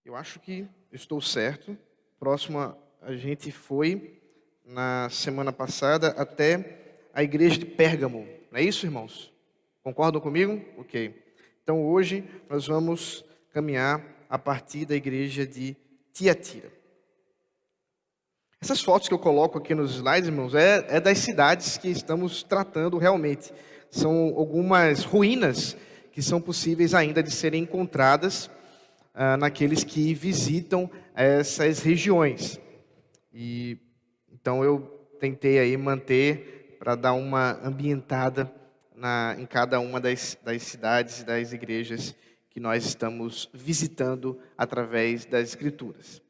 Eu acho que estou certo. Próximo, a gente foi, na semana passada, até a igreja de Pérgamo. Não é isso, irmãos? Concordam comigo? Ok. Então, hoje, nós vamos caminhar a partir da igreja de Tiatira. Essas fotos que eu coloco aqui nos slides, irmãos, é das cidades que estamos tratando realmente. São algumas ruínas que são possíveis ainda de serem encontradas naqueles que visitam essas regiões. E então eu tentei aí manter para dar uma ambientada em cada uma das cidades e das igrejas que nós estamos visitando através das Escrituras.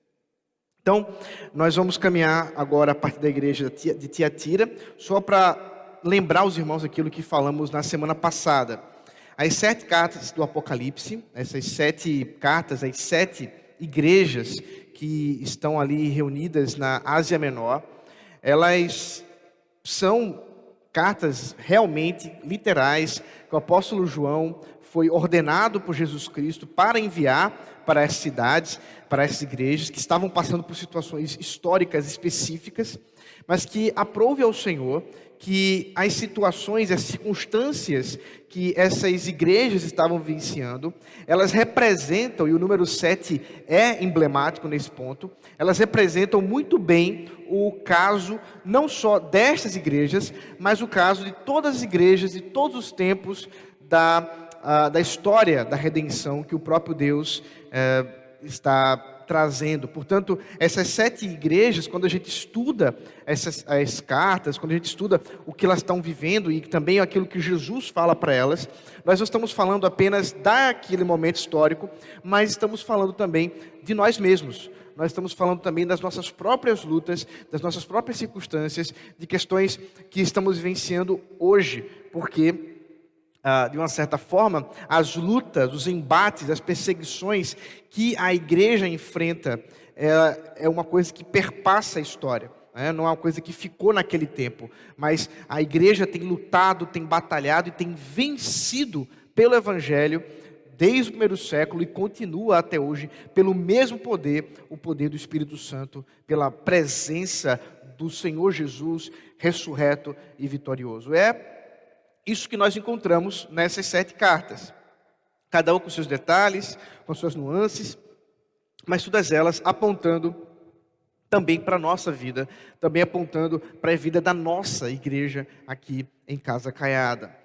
Então, nós vamos caminhar agora a partir da igreja de Tiatira, só para lembrar os irmãos aquilo que falamos na semana passada. As 7 cartas do Apocalipse, essas 7 cartas, as 7 igrejas que estão ali reunidas na Ásia Menor, elas são cartas realmente literais que o apóstolo João foi ordenado por Jesus Cristo para enviar para essas cidades, para essas igrejas que estavam passando por situações históricas específicas, mas que aprove ao Senhor que as situações, as circunstâncias que essas igrejas estavam vivenciando, elas representam, e o número 7 é emblemático nesse ponto, elas representam muito bem o caso não só destas igrejas, mas o caso de todas as igrejas de todos os tempos da história da redenção que o próprio Deus está trazendo. Portanto, essas 7 igrejas, quando a gente estuda as cartas, quando a gente estuda o que elas estão vivendo e também aquilo que Jesus fala para elas, nós não estamos falando apenas daquele momento histórico, mas estamos falando também de nós mesmos. Nós estamos falando também das nossas próprias lutas, das nossas próprias circunstâncias, de questões que estamos vivenciando hoje, porque de uma certa forma, as lutas, os embates, as perseguições que a igreja enfrenta é uma coisa que perpassa a história. Não é uma coisa que ficou naquele tempo, mas a igreja tem lutado, tem batalhado e tem vencido pelo Evangelho desde o primeiro século e continua até hoje pelo mesmo poder, o poder do Espírito Santo, pela presença do Senhor Jesus ressurreto e vitorioso. É isso que nós encontramos nessas 7 cartas, cada uma com seus detalhes, com suas nuances, mas todas elas apontando também para a nossa vida, também apontando para a vida da nossa igreja aqui em Casa Caiada.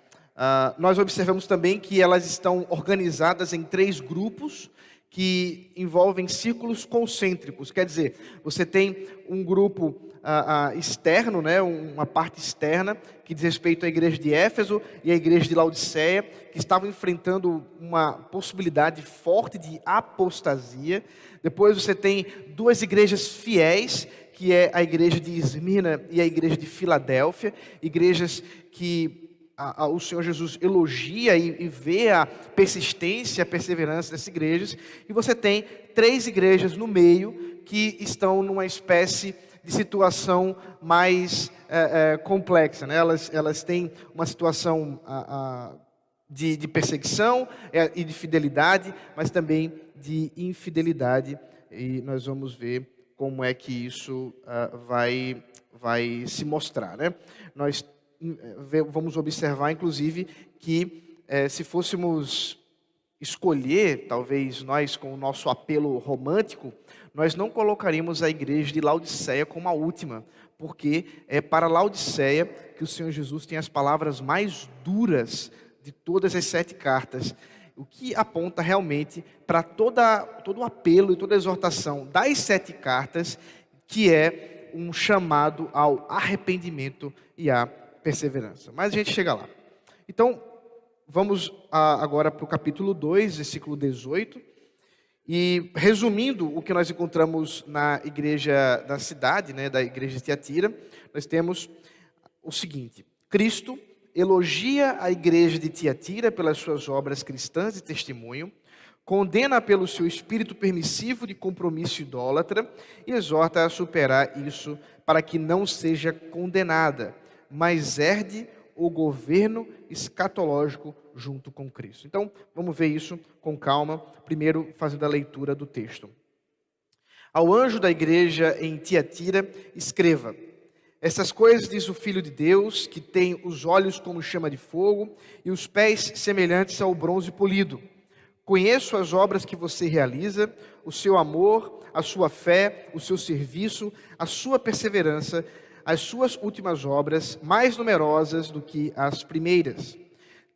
Nós observamos também que elas estão organizadas em 3 grupos, que envolvem círculos concêntricos, quer dizer, você tem um grupo externo, né, uma parte externa, que diz respeito à igreja de Éfeso e à igreja de Laodiceia, que estavam enfrentando uma possibilidade forte de apostasia. Depois você tem 2 igrejas fiéis, que é a igreja de Esmirna e a igreja de Filadélfia, igrejas que o Senhor Jesus elogia e vê a persistência, a perseverança dessas igrejas. E você tem 3 igrejas no meio que estão numa espécie de situação mais complexa, né? Elas têm uma situação de perseguição e de fidelidade, mas também de infidelidade. E nós vamos ver como é que isso vai se mostrar, né? Nós vamos observar, inclusive, que se fôssemos escolher, talvez nós com o nosso apelo romântico, nós não colocaríamos a igreja de Laodiceia como a última, porque é para Laodiceia que o Senhor Jesus tem as palavras mais duras de todas as 7 cartas, o que aponta realmente para todo o apelo e toda a exortação das 7 cartas, que é um chamado ao arrependimento e à perseverança. Mas a gente chega lá. Então, vamos agora para o capítulo 2, versículo 18. E resumindo o que nós encontramos na igreja da cidade, né, da igreja de Tiatira, nós temos o seguinte: Cristo elogia a igreja de Tiatira pelas suas obras cristãs de testemunho, condena pelo seu espírito permissivo de compromisso idólatra e exorta a superar isso para que não seja condenada, mas herde o governo escatológico junto com Cristo. Então, vamos ver isso com calma, primeiro fazendo a leitura do texto. Ao anjo da igreja em Tiatira, escreva: essas coisas diz o Filho de Deus, que tem os olhos como chama de fogo e os pés semelhantes ao bronze polido. Conheço as obras que você realiza, o seu amor, a sua fé, o seu serviço, a sua perseverança, as suas últimas obras, mais numerosas do que as primeiras.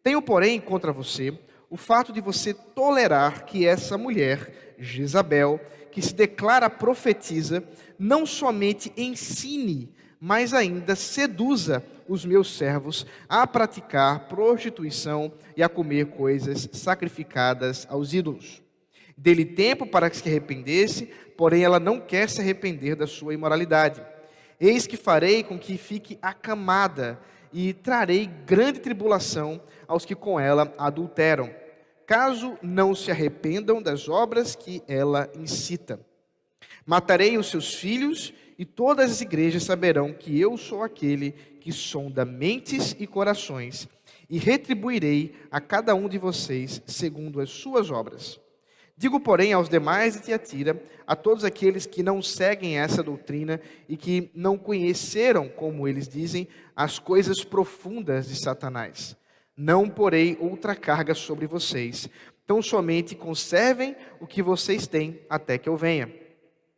Tenho, porém, contra você o fato de você tolerar que essa mulher, Jezabel, que se declara profetisa, não somente ensine, mas ainda seduza os meus servos a praticar prostituição e a comer coisas sacrificadas aos ídolos. Dê-lhe tempo para que se arrependesse, porém ela não quer se arrepender da sua imoralidade. Eis que farei com que fique acamada e trarei grande tribulação aos que com ela adulteram, caso não se arrependam das obras que ela incita. Matarei os seus filhos e todas as igrejas saberão que eu sou aquele que sonda mentes e corações, e retribuirei a cada um de vocês segundo as suas obras. Digo, porém, aos demais de Tiatira, a todos aqueles que não seguem essa doutrina e que não conheceram, como eles dizem, as coisas profundas de Satanás: não porei outra carga sobre vocês, tão somente conservem o que vocês têm até que eu venha.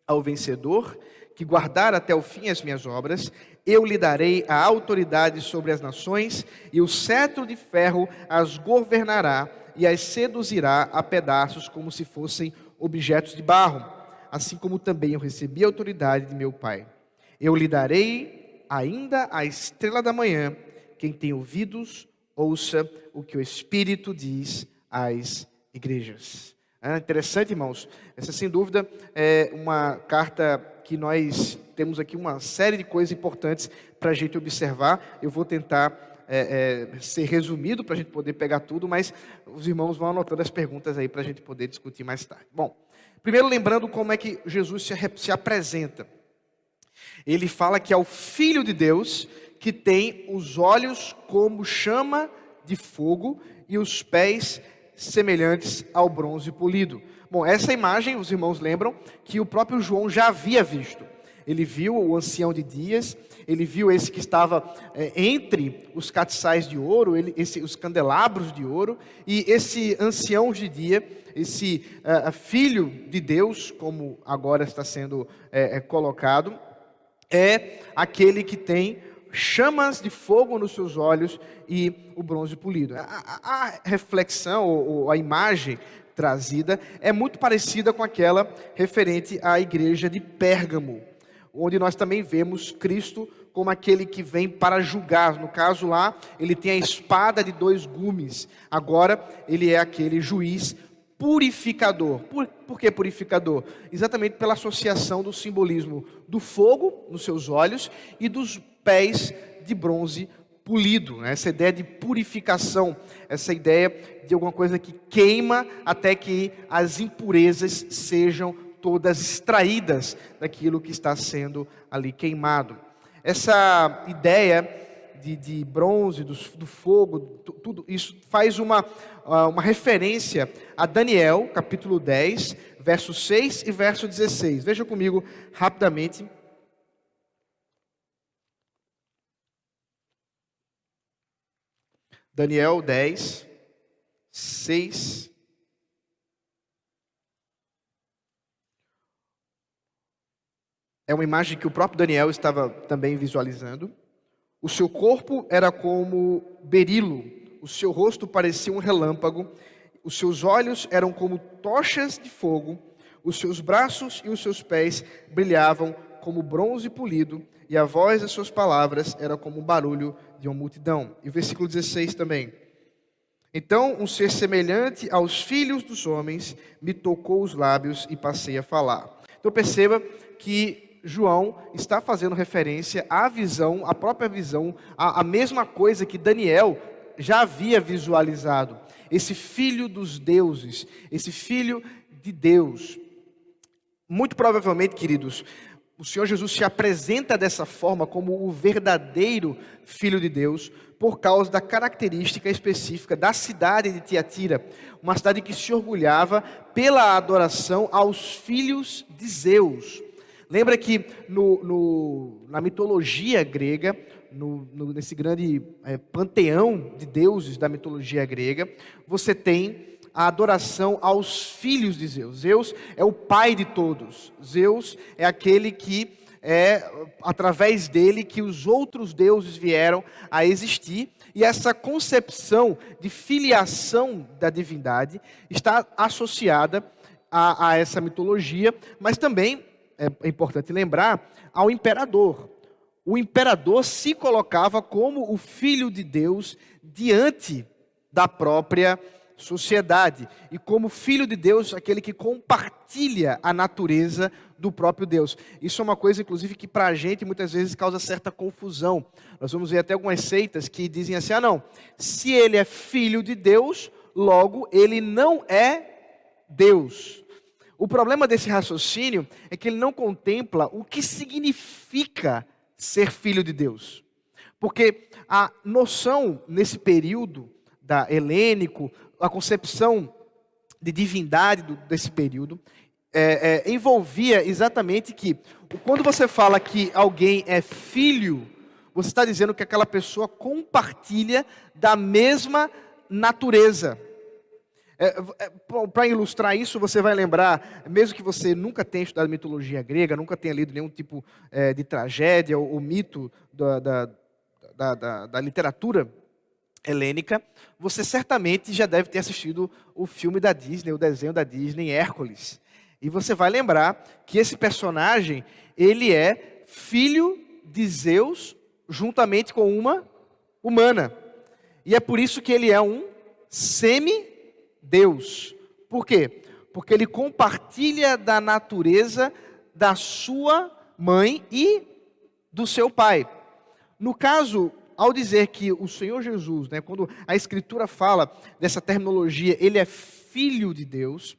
Ao vencedor, que guardar até o fim as minhas obras, eu lhe darei a autoridade sobre as nações, e o cetro de ferro as governará e as seduzirá a pedaços como se fossem objetos de barro, assim como também eu recebi a autoridade de meu Pai. Eu lhe darei ainda a estrela da manhã. Quem tem ouvidos, ouça o que o Espírito diz às igrejas. Interessante, irmãos. Essa, sem dúvida, é uma carta que nós temos aqui uma série de coisas importantes para a gente observar. Eu vou tentar ser resumido para a gente poder pegar tudo, mas os irmãos vão anotando as perguntas aí para a gente poder discutir mais tarde. Bom, primeiro lembrando como é que Jesus se apresenta. Ele fala que é o Filho de Deus, que tem os olhos como chama de fogo e os pés semelhantes ao bronze polido. Bom, essa imagem, os irmãos lembram que o próprio João já havia visto. Ele viu o ancião de dias, ele viu esse que estava entre os castiçais de ouro, os candelabros de ouro, e esse ancião de dia, esse filho de Deus, como agora está sendo colocado, é aquele que tem chamas de fogo nos seus olhos e o bronze polido. A reflexão, ou a imagem trazida, é muito parecida com aquela referente à igreja de Pérgamo, onde nós também vemos Cristo como aquele que vem para julgar. No caso lá, ele tem a espada de 2 gumes. Agora, ele é aquele juiz purificador. Por que purificador? Exatamente pela associação do simbolismo do fogo nos seus olhos e dos pés de bronze polido, né? Essa ideia de purificação, essa ideia de alguma coisa que queima até que as impurezas sejam todas extraídas daquilo que está sendo ali queimado. Essa ideia de bronze, do fogo, tudo isso faz uma referência a Daniel, capítulo 10, verso 6 e verso 16. Veja comigo rapidamente. Daniel 10, 6. É uma imagem que o próprio Daniel estava também visualizando. O seu corpo era como berilo, o seu rosto parecia um relâmpago, os seus olhos eram como tochas de fogo, os seus braços e os seus pés brilhavam como bronze polido, e a voz das suas palavras era como o barulho de uma multidão. E o versículo 16 também. Então, um ser semelhante aos filhos dos homens me tocou os lábios e passei a falar. Então perceba que João está fazendo referência à visão, à própria visão, a mesma coisa que Daniel já havia visualizado. Esse filho dos deuses, esse filho de Deus. Muito provavelmente, queridos, O Senhor Jesus se apresenta dessa forma como o verdadeiro Filho de Deus, por causa da característica específica da cidade de Tiatira, uma cidade que se orgulhava pela adoração aos filhos de Zeus. Lembra que na mitologia grega, nesse grande panteão de deuses da mitologia grega, você tem a adoração aos filhos de Zeus. Zeus é o pai de todos. Zeus é aquele que através dele que os outros deuses vieram a existir. E essa concepção de filiação da divindade está associada a essa mitologia, mas também é importante lembrar ao imperador. O imperador se colocava como o filho de Deus diante da própria sociedade, e como filho de Deus, aquele que compartilha a natureza do próprio Deus. Isso é uma coisa, inclusive, que para a gente muitas vezes causa certa confusão. Nós vamos ver até algumas seitas que dizem assim, não, se ele é filho de Deus, logo ele não é Deus. O problema desse raciocínio é que ele não contempla o que significa ser filho de Deus. Porque a noção nesse período da helênico, a concepção de divindade desse período, envolvia exatamente que, quando você fala que alguém é filho, você está dizendo que aquela pessoa compartilha da mesma natureza. Para ilustrar isso, você vai lembrar, mesmo que você nunca tenha estudado mitologia grega, nunca tenha lido nenhum tipo de tragédia ou mito da literatura helênica, você certamente já deve ter assistido o filme da Disney, o desenho da Disney, Hércules. E você vai lembrar que esse personagem, ele é filho de Zeus, juntamente com uma humana. E é por isso que ele é um semideus. Por quê? Porque ele compartilha da natureza da sua mãe e do seu pai. No caso, ao dizer que o Senhor Jesus, quando a Escritura fala dessa terminologia, ele é filho de Deus,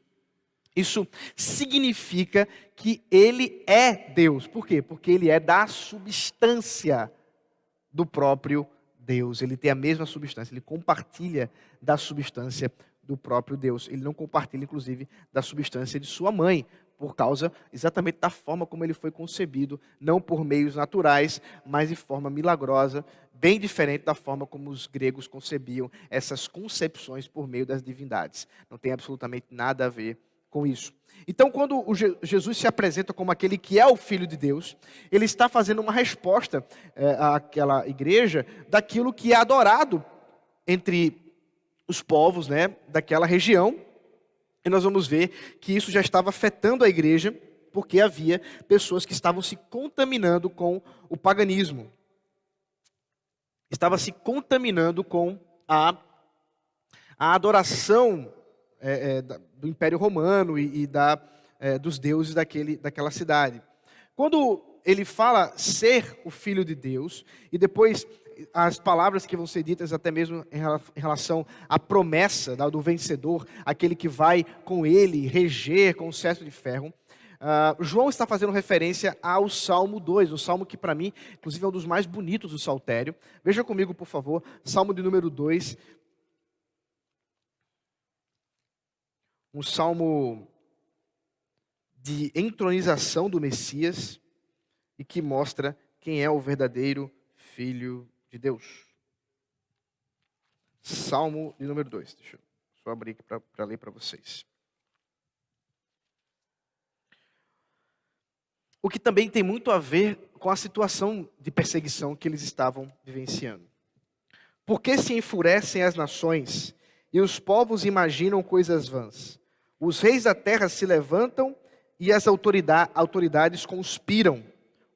isso significa que ele é Deus. Por quê? Porque ele é da substância do próprio Deus. Ele tem a mesma substância, ele compartilha da substância do próprio Deus. Ele não compartilha, inclusive, da substância de sua mãe, por causa exatamente da forma como ele foi concebido, não por meios naturais, mas de forma milagrosa, bem diferente da forma como os gregos concebiam essas concepções por meio das divindades. Não tem absolutamente nada a ver com isso. Então, quando Jesus se apresenta como aquele que é o Filho de Deus, ele está fazendo uma resposta àquela igreja daquilo que é adorado entre os povos daquela região. E nós vamos ver que isso já estava afetando a igreja, porque havia pessoas que estavam se contaminando com o paganismo. Estava se contaminando com a adoração do Império Romano e dos deuses daquela cidade. Quando ele fala ser o Filho de Deus, e depois as palavras que vão ser ditas até mesmo em relação à promessa do vencedor, aquele que vai com ele reger com o cetro de ferro, João está fazendo referência ao Salmo 2, um salmo que para mim, inclusive, é um dos mais bonitos do Saltério. Veja comigo, por favor, Salmo de número 2. Um salmo de entronização do Messias e que mostra quem é o verdadeiro Filho de Deus. Salmo de número 2. Deixa eu só abrir aqui para ler para vocês. O que também tem muito a ver com a situação de perseguição que eles estavam vivenciando. Por que se enfurecem as nações e os povos imaginam coisas vãs? Os reis da terra se levantam e as autoridades conspiram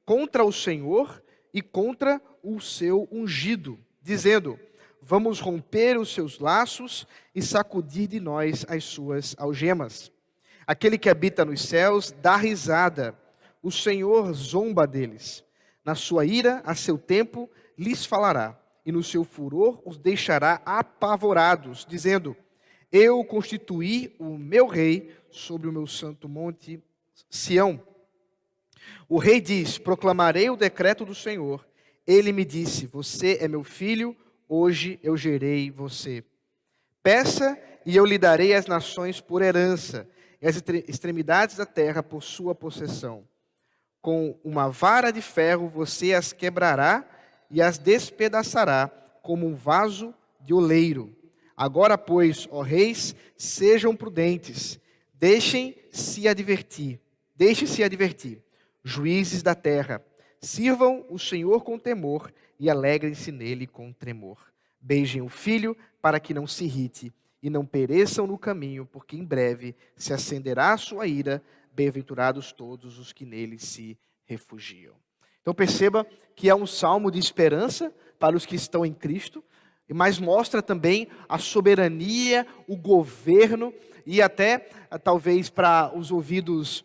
contra o Senhor e contra o seu ungido, dizendo: vamos romper os seus laços e sacudir de nós as suas algemas. Aquele que habita nos céus dá risada, o Senhor zomba deles. Na sua ira, a seu tempo, lhes falará, e no seu furor os deixará apavorados, dizendo: eu constituí o meu rei sobre o meu santo monte Sião. O rei diz: proclamarei o decreto do Senhor. Ele me disse: você é meu filho, hoje eu gerei você. Peça e eu lhe darei as nações por herança, e as extremidades da terra por sua possessão. Com uma vara de ferro você as quebrará e as despedaçará como um vaso de oleiro. Agora, pois, ó reis, sejam prudentes, deixem-se advertir. Juízes da terra, sirvam o Senhor com temor e alegrem-se nele com tremor. Beijem o filho para que não se irrite e não pereçam no caminho, porque em breve se acenderá a sua ira. Bem-aventurados todos os que nele se refugiam. Então perceba que é um salmo de esperança para os que estão em Cristo, mas mostra também a soberania, o governo e até, talvez para os ouvidos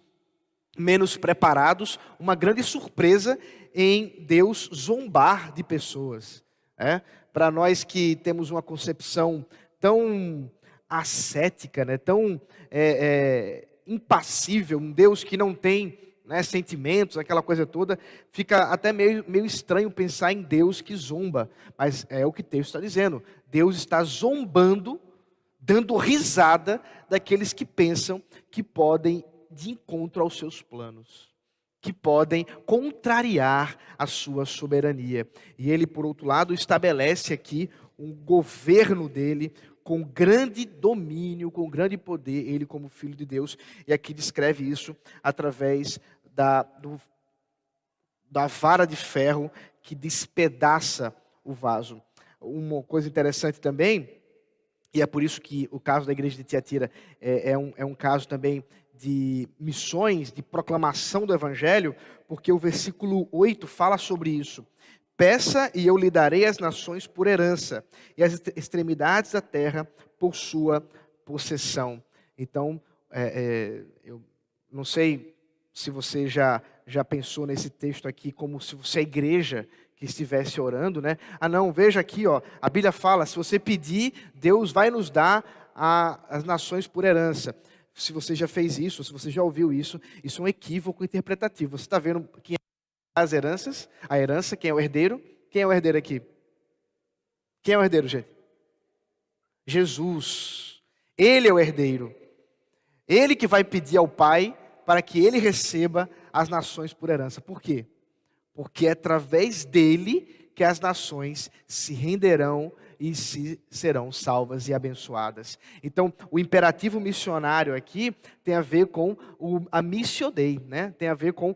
menos preparados, uma grande surpresa em Deus zombar de pessoas. Para nós que temos uma concepção tão ascética, né, tão impassível, um Deus que não tem, né, sentimentos, aquela coisa toda, fica até meio estranho pensar em Deus que zomba, mas é o que o texto está dizendo. Deus está zombando, dando risada daqueles que pensam que podem de encontro aos seus planos, que podem contrariar a sua soberania. E ele, por outro lado, estabelece aqui um governo dele com grande domínio, com grande poder, ele como Filho de Deus. E aqui descreve isso através da vara de ferro que despedaça o vaso. Uma coisa interessante também, e é por isso que o caso da igreja de Tiatira é um caso também de missões, de proclamação do Evangelho, porque o versículo 8 fala sobre isso. Peça e eu lhe darei as nações por herança, e as extremidades da terra por sua possessão. Então, eu não sei se você já pensou nesse texto aqui como se fosse a igreja que estivesse orando, né? Ah não, veja aqui, ó, a Bíblia fala, se você pedir, Deus vai nos dar as nações por herança. Se você já fez isso, se você já ouviu isso, isso é um equívoco interpretativo. Você está vendo quem é as heranças? A herança, quem é o herdeiro? Quem é o herdeiro aqui? Quem é o herdeiro, gente? Jesus. Ele é o herdeiro. Ele que vai pedir ao Pai para que ele receba as nações por herança. Por quê? Porque é através dele que as nações se renderão e serão salvas e abençoadas. Então, o imperativo missionário aqui tem a ver com a Missio Dei, né? Tem a ver com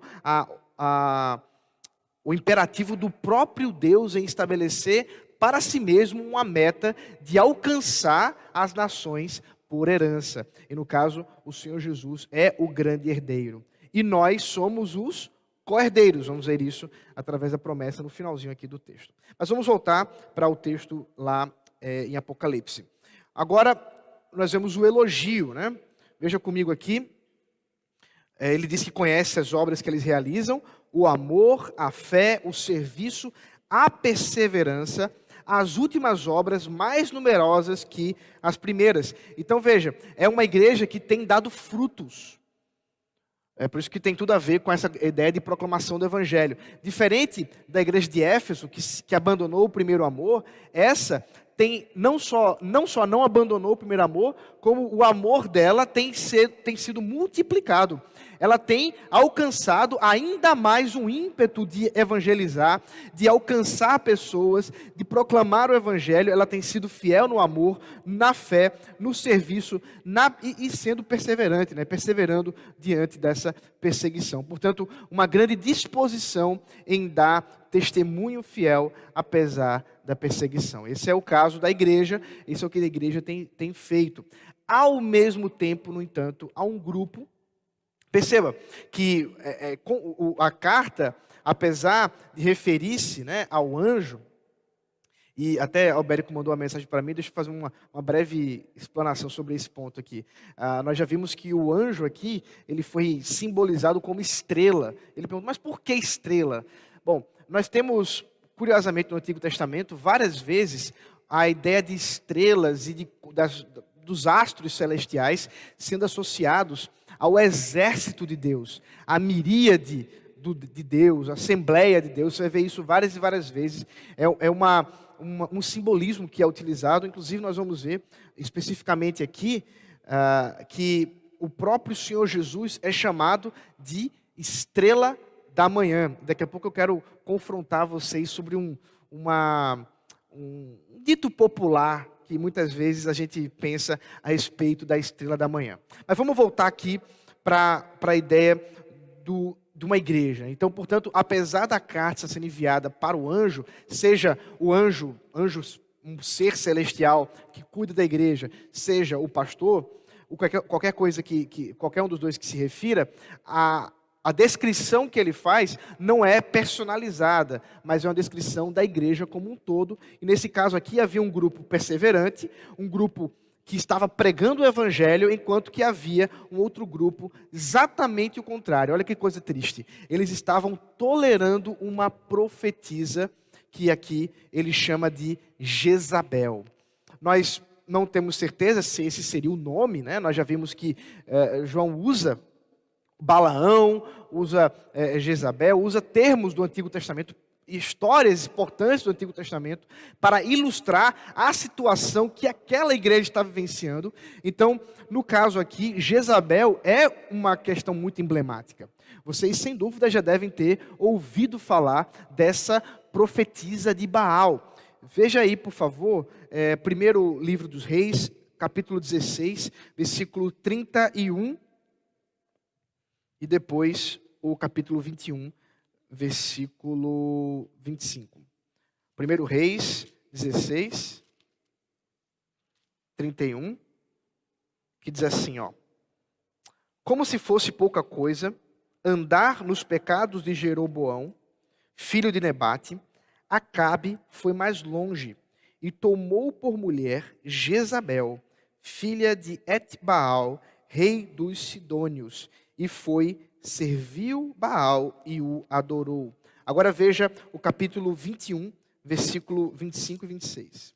o imperativo do próprio Deus em estabelecer para si mesmo uma meta de alcançar as nações por herança. E no caso, o Senhor Jesus é o grande herdeiro. E nós somos os co-herdeiros, vamos ver isso através da promessa no finalzinho aqui do texto. Mas vamos voltar para o texto lá em Apocalipse. Agora, nós vemos o elogio, né? Veja comigo aqui. Ele diz que conhece as obras que eles realizam, o amor, a fé, o serviço, a perseverança, as últimas obras mais numerosas que as primeiras. Então veja, é uma igreja que tem dado frutos. É por isso que tem tudo a ver com essa ideia de proclamação do Evangelho. Diferente da igreja de Éfeso, que abandonou o primeiro amor, essa tem não só não abandonou o primeiro amor, como o amor dela tem sido multiplicado. Ela tem alcançado ainda mais um ímpeto de evangelizar, de alcançar pessoas, de proclamar o Evangelho. Ela tem sido fiel no amor, na fé, no serviço e sendo perseverante, né? Perseverando diante dessa perseguição. Portanto, uma grande disposição em dar testemunho fiel, apesar da perseguição. Esse é o caso da igreja, isso é o que a igreja tem feito. Ao mesmo tempo, no entanto, há um grupo. Perceba que a carta, apesar de referir-se, né, ao anjo, e até Albérico mandou uma mensagem para mim, deixa eu fazer uma breve explanação sobre esse ponto aqui. Nós já vimos que o anjo aqui, ele foi simbolizado como estrela. Ele perguntou, mas por que estrela? Bom, nós temos, curiosamente, no Antigo Testamento, várias vezes, a ideia de estrelas e dos astros celestiais sendo associados ao exército de Deus, a miríade de Deus, Assembleia de Deus. Você vai ver isso várias e várias vezes. É um simbolismo que é utilizado. Inclusive, nós vamos ver especificamente aqui que o próprio Senhor Jesus é chamado de estrela da manhã. Daqui a pouco eu quero confrontar vocês sobre um dito popular que muitas vezes a gente pensa a respeito da estrela da manhã. Mas vamos voltar aqui para a ideia de uma igreja. Então, portanto, apesar da carta sendo enviada para o anjo, seja o anjo, um ser celestial que cuida da igreja, seja o pastor, qualquer coisa qualquer um dos dois que se refira, a descrição que ele faz não é personalizada, mas é uma descrição da igreja como um todo. E nesse caso aqui havia um grupo perseverante, um grupo que estava pregando o evangelho, enquanto que havia um outro grupo exatamente o contrário. Olha que coisa triste. Eles estavam tolerando uma profetisa que aqui ele chama de Jezabel. Nós não temos certeza se esse seria o nome, né? Nós já vimos que João usa Balaão, usa Jezabel, usa termos do Antigo Testamento, histórias importantes do Antigo Testamento, para ilustrar a situação que aquela igreja está vivenciando. Então, no caso aqui, Jezabel é uma questão muito emblemática. Vocês, sem dúvida, já devem ter ouvido falar dessa profetisa de Baal. Veja aí, por favor, primeiro livro dos Reis, capítulo 16, versículo 31, e depois o capítulo 21, versículo 25. Primeiro Reis 16, 31, que diz assim, ó: como se fosse pouca coisa, andar nos pecados de Jeroboão, filho de Nebate, Acabe foi mais longe e tomou por mulher Jezabel, filha de Etbaal, rei dos Sidônios, e serviu Baal e o adorou. Agora veja o capítulo 21, versículo 25 e 26.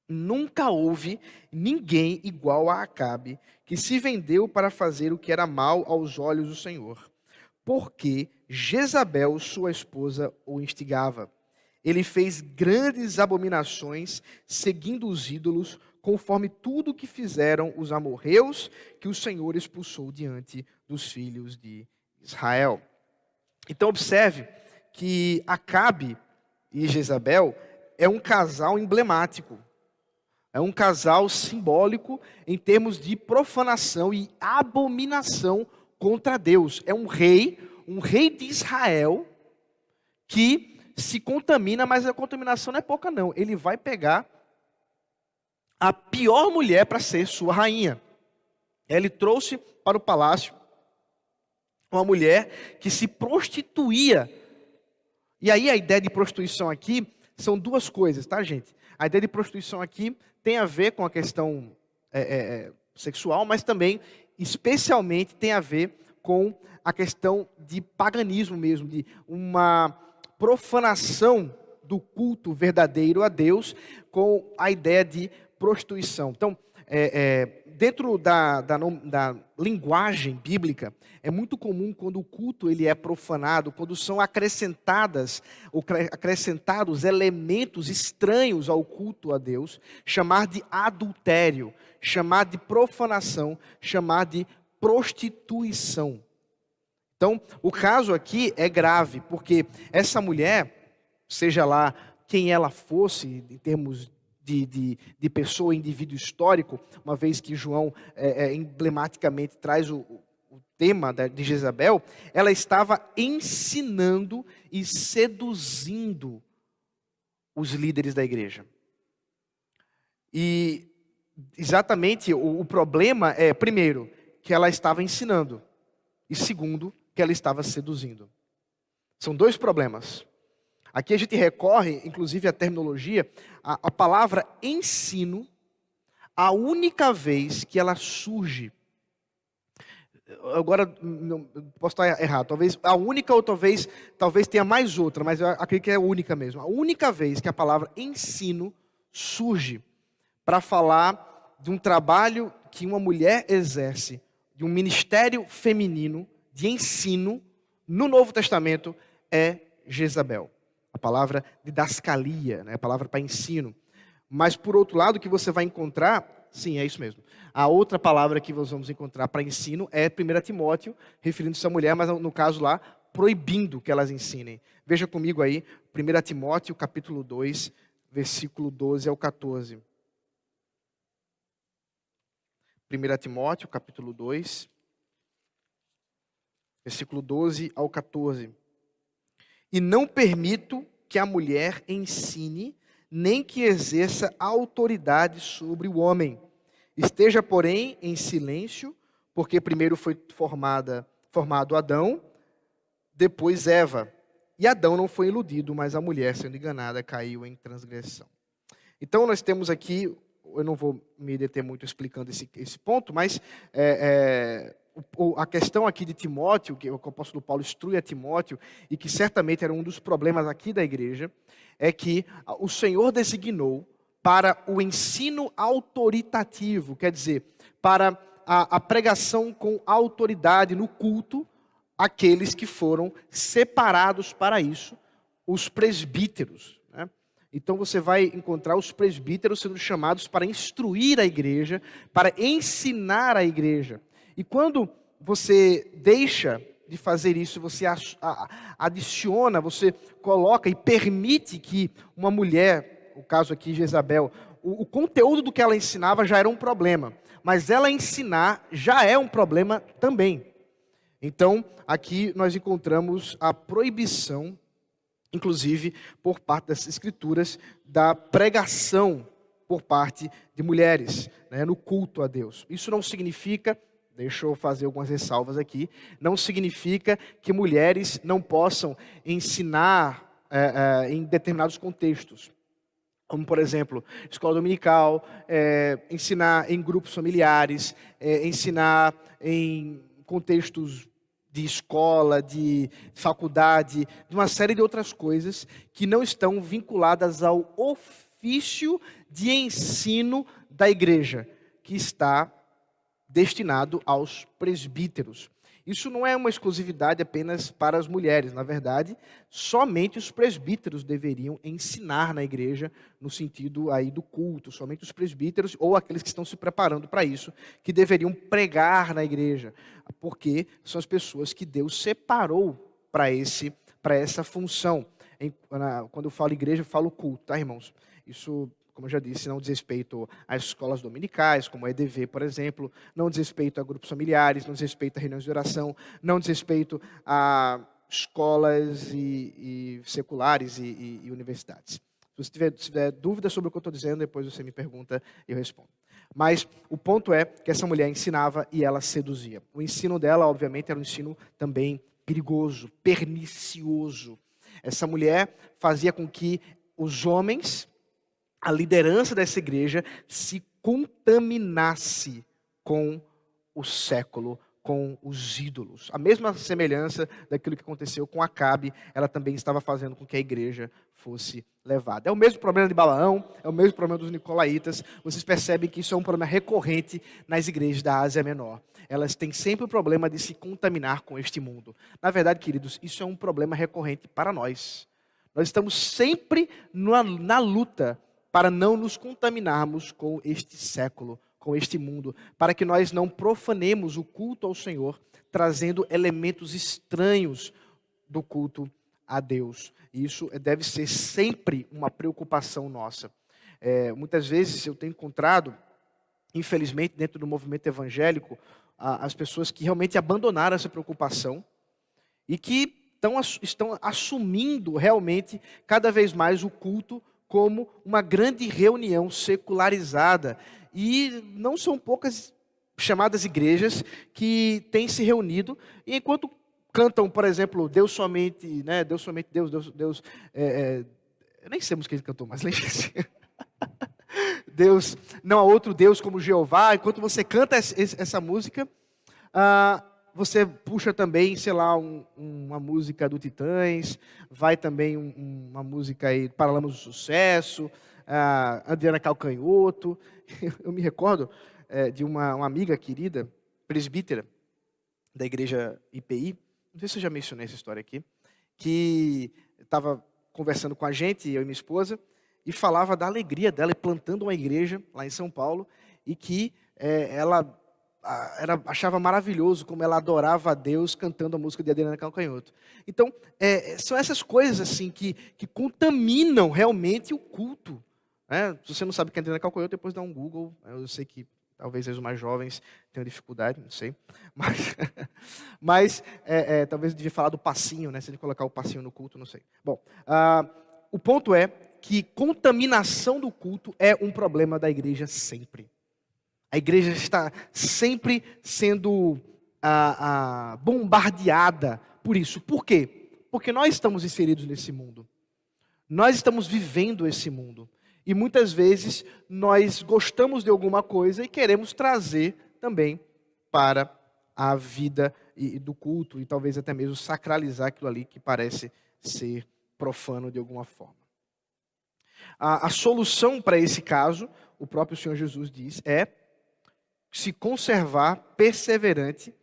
Nunca houve ninguém igual a Acabe, que se vendeu para fazer o que era mal aos olhos do Senhor, porque Jezabel, sua esposa, o instigava. Ele fez grandes abominações, seguindo os ídolos, conforme tudo que fizeram os amorreus, que o Senhor expulsou diante dos filhos de Israel. Então observe que Acabe e Jezabel é um casal emblemático. É um casal simbólico em termos de profanação e abominação contra Deus. É um rei de Israel, que se contamina, mas a contaminação não é pouca não. Ele vai pegar a pior mulher para ser sua rainha. Ele trouxe para o palácio uma mulher que se prostituía. E aí a ideia de prostituição aqui são duas coisas, tá, gente? A ideia de prostituição aqui tem a ver com a questão sexual, mas também, especialmente, tem a ver com a questão de paganismo mesmo, de uma profanação do culto verdadeiro a Deus com a ideia de prostituição. Então, dentro da linguagem bíblica, é muito comum quando o culto ele é profanado, quando são acrescentados elementos estranhos ao culto a Deus, chamar de adultério, chamar de profanação, chamar de prostituição. Então, o caso aqui é grave, porque essa mulher, seja lá quem ela fosse, em termos de pessoa, indivíduo histórico, uma vez que João emblematicamente traz o tema de Jezabel, ela estava ensinando e seduzindo os líderes da igreja. E exatamente o problema é, primeiro, que ela estava ensinando, e segundo, que ela estava seduzindo. São dois problemas. Aqui a gente recorre, inclusive, à terminologia, a palavra ensino, a única vez que ela surge. Agora, não, posso estar errado, talvez a única ou talvez tenha mais outra, mas eu acredito que é a única mesmo. A única vez que a palavra ensino surge para falar de um trabalho que uma mulher exerce de um ministério feminino de ensino no Novo Testamento é Jezabel. A palavra didascalia, né? A palavra para ensino. Mas, por outro lado, o que você vai encontrar, sim, é isso mesmo. A outra palavra que nós vamos encontrar para ensino é 1 Timóteo, referindo-se à mulher, mas no caso lá, proibindo que elas ensinem. Veja comigo aí, 1 Timóteo, capítulo 2, versículo 12 ao 14. 1 Timóteo, capítulo 2, versículo 12 ao 14. E não permito que a mulher ensine, nem que exerça autoridade sobre o homem. Esteja, porém, em silêncio, porque primeiro foi formado Adão, depois Eva. E Adão não foi iludido, mas a mulher, sendo enganada, caiu em transgressão. Então, nós temos aqui, eu não vou me deter muito explicando esse ponto, mas a questão aqui de Timóteo, que o apóstolo Paulo instrui a Timóteo, e que certamente era um dos problemas aqui da igreja, é que o Senhor designou para o ensino autoritativo, quer dizer, para a pregação com autoridade no culto, aqueles que foram separados para isso, os presbíteros, né? Então você vai encontrar os presbíteros sendo chamados para instruir a igreja, para ensinar a igreja. E quando você deixa de fazer isso, você adiciona, você coloca e permite que uma mulher, o caso aqui de Jezabel, o conteúdo do que ela ensinava já era um problema, mas ela ensinar já é um problema também. Então, aqui nós encontramos a proibição, inclusive por parte das escrituras, da pregação por parte de mulheres, né, no culto a Deus. Isso não significa, deixa eu fazer algumas ressalvas aqui, não significa que mulheres não possam ensinar em determinados contextos. Como, por exemplo, escola dominical, ensinar em grupos familiares, ensinar em contextos de escola, de faculdade, de uma série de outras coisas que não estão vinculadas ao ofício de ensino da igreja, que está destinado aos presbíteros. Isso não é uma exclusividade apenas para as mulheres. Na verdade, somente os presbíteros deveriam ensinar na igreja, no sentido aí do culto. Somente os presbíteros, ou aqueles que estão se preparando para isso, que deveriam pregar na igreja. Porque são as pessoas que Deus separou para essa função. Quando eu falo igreja, eu falo culto, tá, irmãos? Isso, como eu já disse, não diz respeito às escolas dominicais, como a EDV, por exemplo, não diz respeito a grupos familiares, não diz respeito a reuniões de oração, não diz respeito a escolas e seculares e universidades. Se você tiver dúvida sobre o que eu estou dizendo, depois você me pergunta e eu respondo. Mas o ponto é que essa mulher ensinava e ela seduzia. O ensino dela, obviamente, era um ensino também perigoso, pernicioso. Essa mulher fazia com que os homens, a liderança dessa igreja, se contaminasse com o século, com os ídolos. A mesma semelhança daquilo que aconteceu com Acabe, ela também estava fazendo com que a igreja fosse levada. É o mesmo problema de Balaão, é o mesmo problema dos nicolaítas. Vocês percebem que isso é um problema recorrente nas igrejas da Ásia Menor. Elas têm sempre o problema de se contaminar com este mundo. Na verdade, queridos, isso é um problema recorrente para nós. Nós estamos sempre na luta para não nos contaminarmos com este século, com este mundo, para que nós não profanemos o culto ao Senhor, trazendo elementos estranhos do culto a Deus. E isso deve ser sempre uma preocupação nossa. Muitas vezes eu tenho encontrado, infelizmente, dentro do movimento evangélico, as pessoas que realmente abandonaram essa preocupação e que estão assumindo realmente cada vez mais o culto como uma grande reunião secularizada. E não são poucas chamadas igrejas que têm se reunido, e enquanto cantam, por exemplo, Deus somente, né, Deus somente, Deus, eu nem sei mais o que ele cantou, mas lembre-se. Deus, não há outro Deus como Jeová. Enquanto você canta essa música, você puxa também, sei lá, uma música do Titãs, vai também uma música aí, Paralamas do Sucesso, Adriana Calcanhoto. Eu me recordo de uma amiga querida, presbítera da igreja IPI, não sei se eu já mencionei essa história aqui, que estava conversando com a gente, eu e minha esposa, e falava da alegria dela plantando uma igreja lá em São Paulo, e que ela achava maravilhoso como ela adorava a Deus cantando a música de Adriana Calcanhoto. Então, são essas coisas assim que contaminam realmente o culto. Né? Se você não sabe quem é Adriana Calcanhoto, depois dá um Google. Eu sei que talvez os mais jovens tenham dificuldade, não sei. Mas talvez eu devia falar do passinho, né? Se ele colocar o passinho no culto, não sei. Bom, o ponto é que contaminação do culto é um problema da igreja sempre. A igreja está sempre sendo bombardeada por isso. Por quê? Porque nós estamos inseridos nesse mundo. Nós estamos vivendo esse mundo. E muitas vezes nós gostamos de alguma coisa e queremos trazer também para a vida do culto. E talvez até mesmo sacralizar aquilo ali que parece ser profano de alguma forma. A solução para esse caso, o próprio Senhor Jesus diz, é se conservar perseverante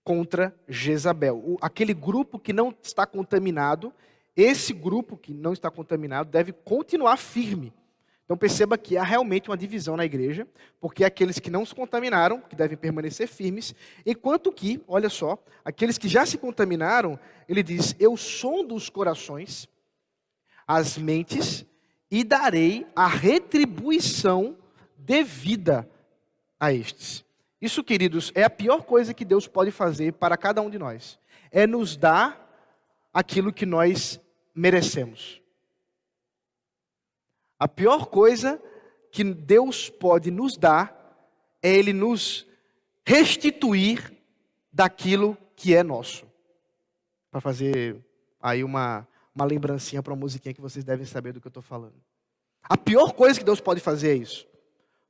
contra Jezabel. Aquele grupo que não está contaminado, esse grupo que não está contaminado deve continuar firme. Então perceba que há realmente uma divisão na igreja, porque aqueles que não se contaminaram, que devem permanecer firmes, enquanto que, olha só, aqueles que já se contaminaram, ele diz, eu sondo os corações, as mentes, e darei a retribuição devida a estes. Isso, queridos, é a pior coisa que Deus pode fazer para cada um de nós. É nos dar aquilo que nós merecemos. A pior coisa que Deus pode nos dar é Ele nos restituir daquilo que é nosso. Para fazer aí uma lembrancinha para uma musiquinha que vocês devem saber do que eu estou falando. A pior coisa que Deus pode fazer é isso.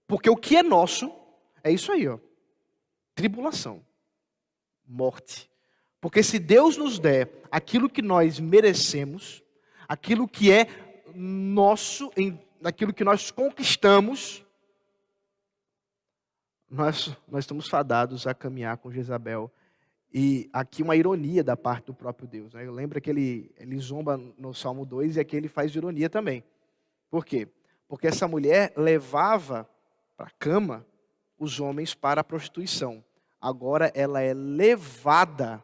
Porque o que é nosso é isso aí, ó. Tribulação, morte. Porque se Deus nos der aquilo que nós merecemos, aquilo que é nosso, aquilo que nós conquistamos, nós estamos fadados a caminhar com Jezabel. E aqui uma ironia da parte do próprio Deus. Né? Eu lembro que ele zomba no Salmo 2 e aqui ele faz ironia também. Por quê? Porque essa mulher levava para a cama os homens para a prostituição. Agora ela é levada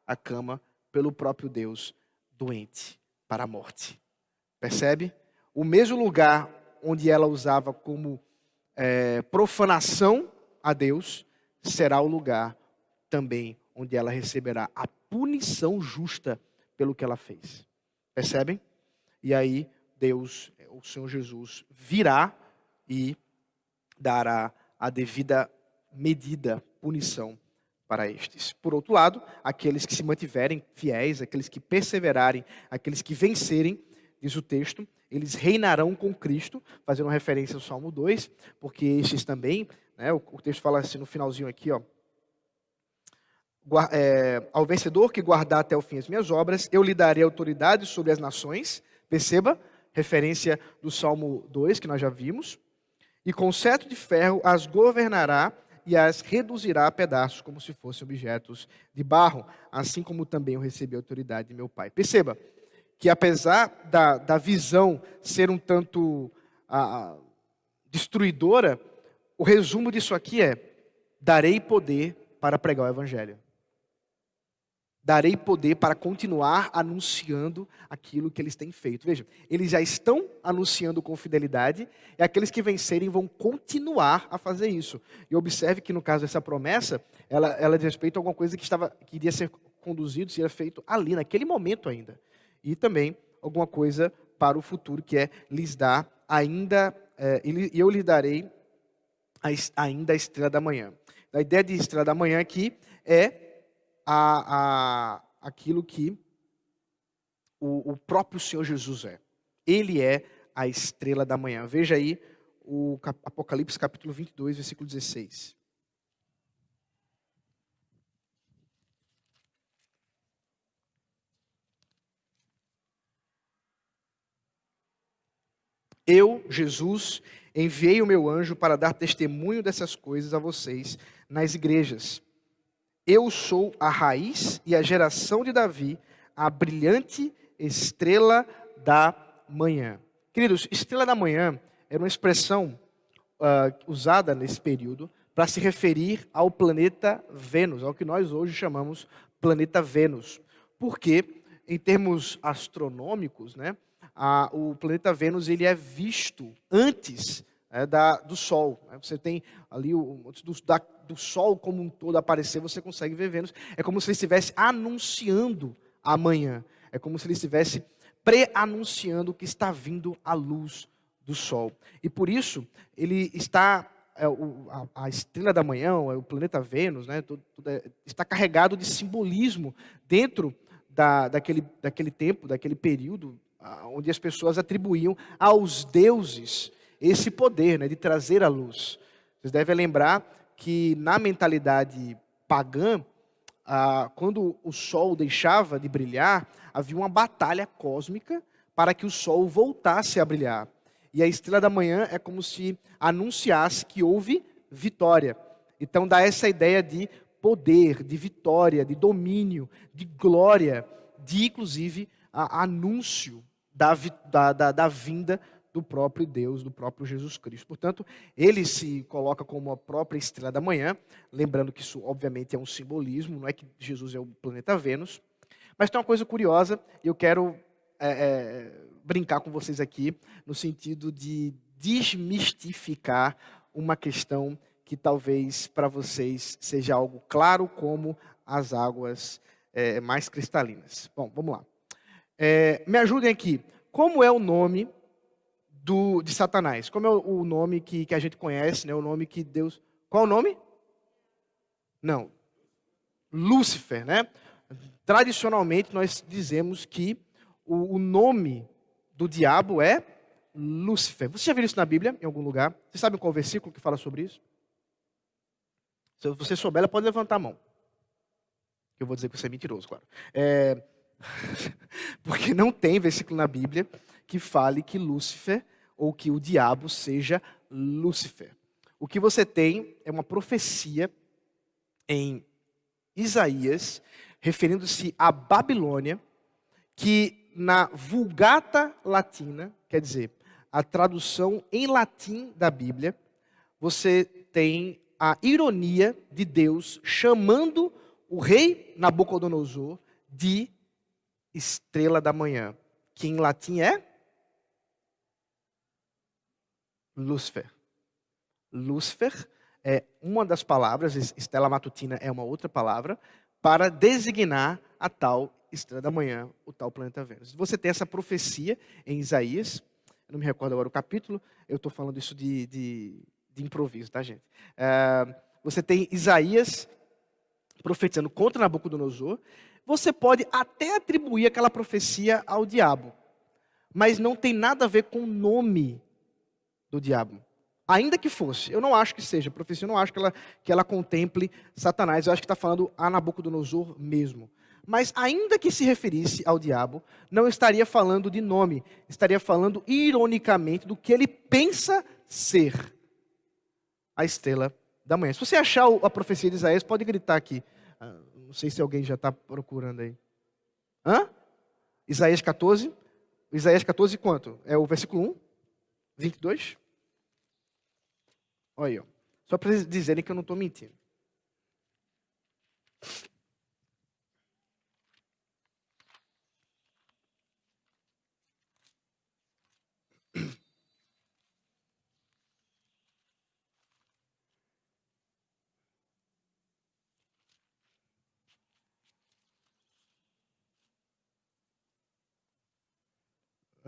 à cama pelo próprio Deus, doente, para a morte. Percebe? O mesmo lugar onde ela usava como profanação a Deus, será o lugar também onde ela receberá a punição justa pelo que ela fez. Percebem? E aí Deus, o Senhor Jesus, virá e dará a devida medida, punição para estes. Por outro lado, aqueles que se mantiverem fiéis, aqueles que perseverarem, aqueles que vencerem, diz o texto, eles reinarão com Cristo, fazendo referência ao Salmo 2, porque estes também, né, o texto fala assim no finalzinho aqui, ó, ao vencedor que guardar até o fim as minhas obras, eu lhe darei autoridade sobre as nações, perceba, referência do Salmo 2, que nós já vimos, e com cetro de ferro as governará e as reduzirá a pedaços, como se fossem objetos de barro, assim como também eu recebi a autoridade de meu Pai. Perceba que apesar da visão ser um tanto destruidora, o resumo disso aqui é, darei poder para pregar o Evangelho. Darei poder para continuar anunciando aquilo que eles têm feito. Veja, eles já estão anunciando com fidelidade, e aqueles que vencerem vão continuar a fazer isso. E observe que no caso dessa promessa, ela diz respeito a alguma coisa que iria ser conduzido, seria feito ali, naquele momento ainda. E também alguma coisa para o futuro, que é lhes dar ainda, e eu lhes darei ainda a estrela da manhã. A ideia de estrela da manhã aqui é aquilo que o próprio Senhor Jesus é. Ele é a estrela da manhã. Veja aí o Apocalipse capítulo 22, versículo 16. Eu, Jesus, enviei o meu anjo para dar testemunho dessas coisas a vocês, nas igrejas. Eu sou a raiz e a geração de Davi, a brilhante estrela da manhã. Queridos, estrela da manhã era uma expressão usada nesse período para se referir ao planeta Vênus, ao que nós hoje chamamos planeta Vênus. Porque, em termos astronômicos, né, o planeta Vênus ele é visto antes do Sol. Você tem ali, do Sol como um todo aparecer, você consegue ver Vênus. É como se ele estivesse anunciando a manhã. É como se ele estivesse pré-anunciando que está vindo a luz do Sol. E por isso, ele está, a estrela da manhã, o planeta Vênus, né, está carregado de simbolismo dentro daquele tempo, daquele período, onde as pessoas atribuíam aos deuses esse poder, né, de trazer a luz. Vocês devem lembrar que na mentalidade pagã, quando o sol deixava de brilhar, havia uma batalha cósmica para que o sol voltasse a brilhar. E a estrela da manhã é como se anunciasse que houve vitória. Então dá essa ideia de poder, de vitória, de domínio, de glória, de inclusive anúncio da vinda do próprio Deus, do próprio Jesus Cristo. Portanto, ele se coloca como a própria estrela da manhã, lembrando que isso obviamente é um simbolismo, não é que Jesus é o planeta Vênus. Mas tem uma coisa curiosa, e eu quero brincar com vocês aqui, no sentido de desmistificar uma questão que talvez para vocês seja algo claro como as águas mais cristalinas. Bom, vamos lá. Me ajudem aqui. Como é o nome de Satanás? Como é o nome que a gente conhece, né? O nome que Deus... Qual é o nome? Não. Lúcifer, né? Tradicionalmente, nós dizemos que o nome do diabo é Lúcifer. Você já viu isso na Bíblia, em algum lugar? Você sabe qual versículo que fala sobre isso? Se você souber, ela pode levantar a mão. Eu vou dizer que você é mentiroso, claro. Porque não tem versículo na Bíblia que fale que Lúcifer, ou que o diabo seja Lúcifer. O que você tem é uma profecia em Isaías, referindo-se à Babilônia, que na Vulgata Latina, quer dizer, a tradução em latim da Bíblia, você tem a ironia de Deus chamando o rei Nabucodonosor de estrela da manhã, que em latim é Lúcifer. Lúcifer é uma das palavras, estrela matutina é uma outra palavra, para designar a tal estrela da manhã, o tal planeta Vênus. Você tem essa profecia em Isaías, eu não me recordo agora o capítulo, eu estou falando isso de improviso, tá, gente? Você tem Isaías profetizando contra Nabucodonosor. Você pode até atribuir aquela profecia ao diabo, mas não tem nada a ver com o nome do diabo. Ainda que fosse, eu não acho que seja, a profecia eu não acho que ela contemple Satanás, eu acho que está falando a Nabucodonosor mesmo. Mas ainda que se referisse ao diabo, não estaria falando de nome, estaria falando ironicamente do que ele pensa ser a estrela da manhã. Se você achar a profecia de Isaías, pode gritar aqui. Não sei se alguém já está procurando aí. Isaías 14. Isaías 14 quanto? É o versículo 1? 22? Olha aí, ó. Só para dizerem que eu não estou mentindo.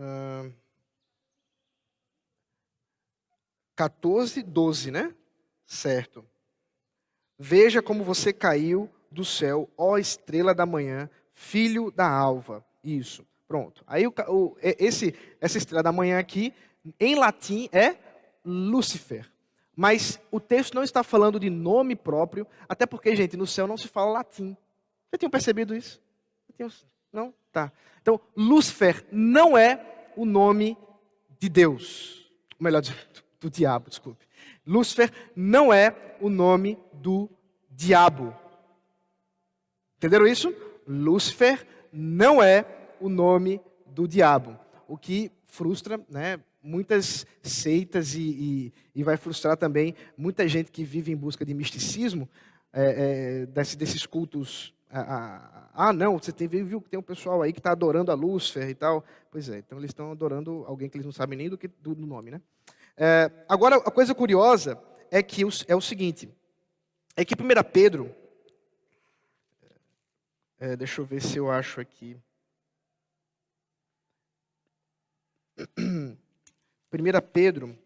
Uh, 14, 12, né? Certo. Veja como você caiu do céu, ó estrela da manhã, filho da alva. Isso, pronto. Aí essa estrela da manhã aqui, em latim, é Lúcifer. Mas o texto não está falando de nome próprio, até porque, gente, no céu não se fala latim. Já tinham percebido isso? Não? Tá. Então, Lúcifer não é o nome de Deus. Ou melhor, do diabo, desculpe. Lúcifer não é o nome do diabo. Entenderam isso? Lúcifer não é o nome do diabo. O que frustra, né, muitas seitas e vai frustrar também muita gente que vive em busca de misticismo, desses cultos. Não, você viu que tem um pessoal aí que está adorando a Lúcifer e tal. Pois é, então eles estão adorando alguém que eles não sabem nem do nome, né? Agora, a coisa curiosa é que é o seguinte, é que 1 Pedro, deixa eu ver se eu acho aqui. 1 Pedro,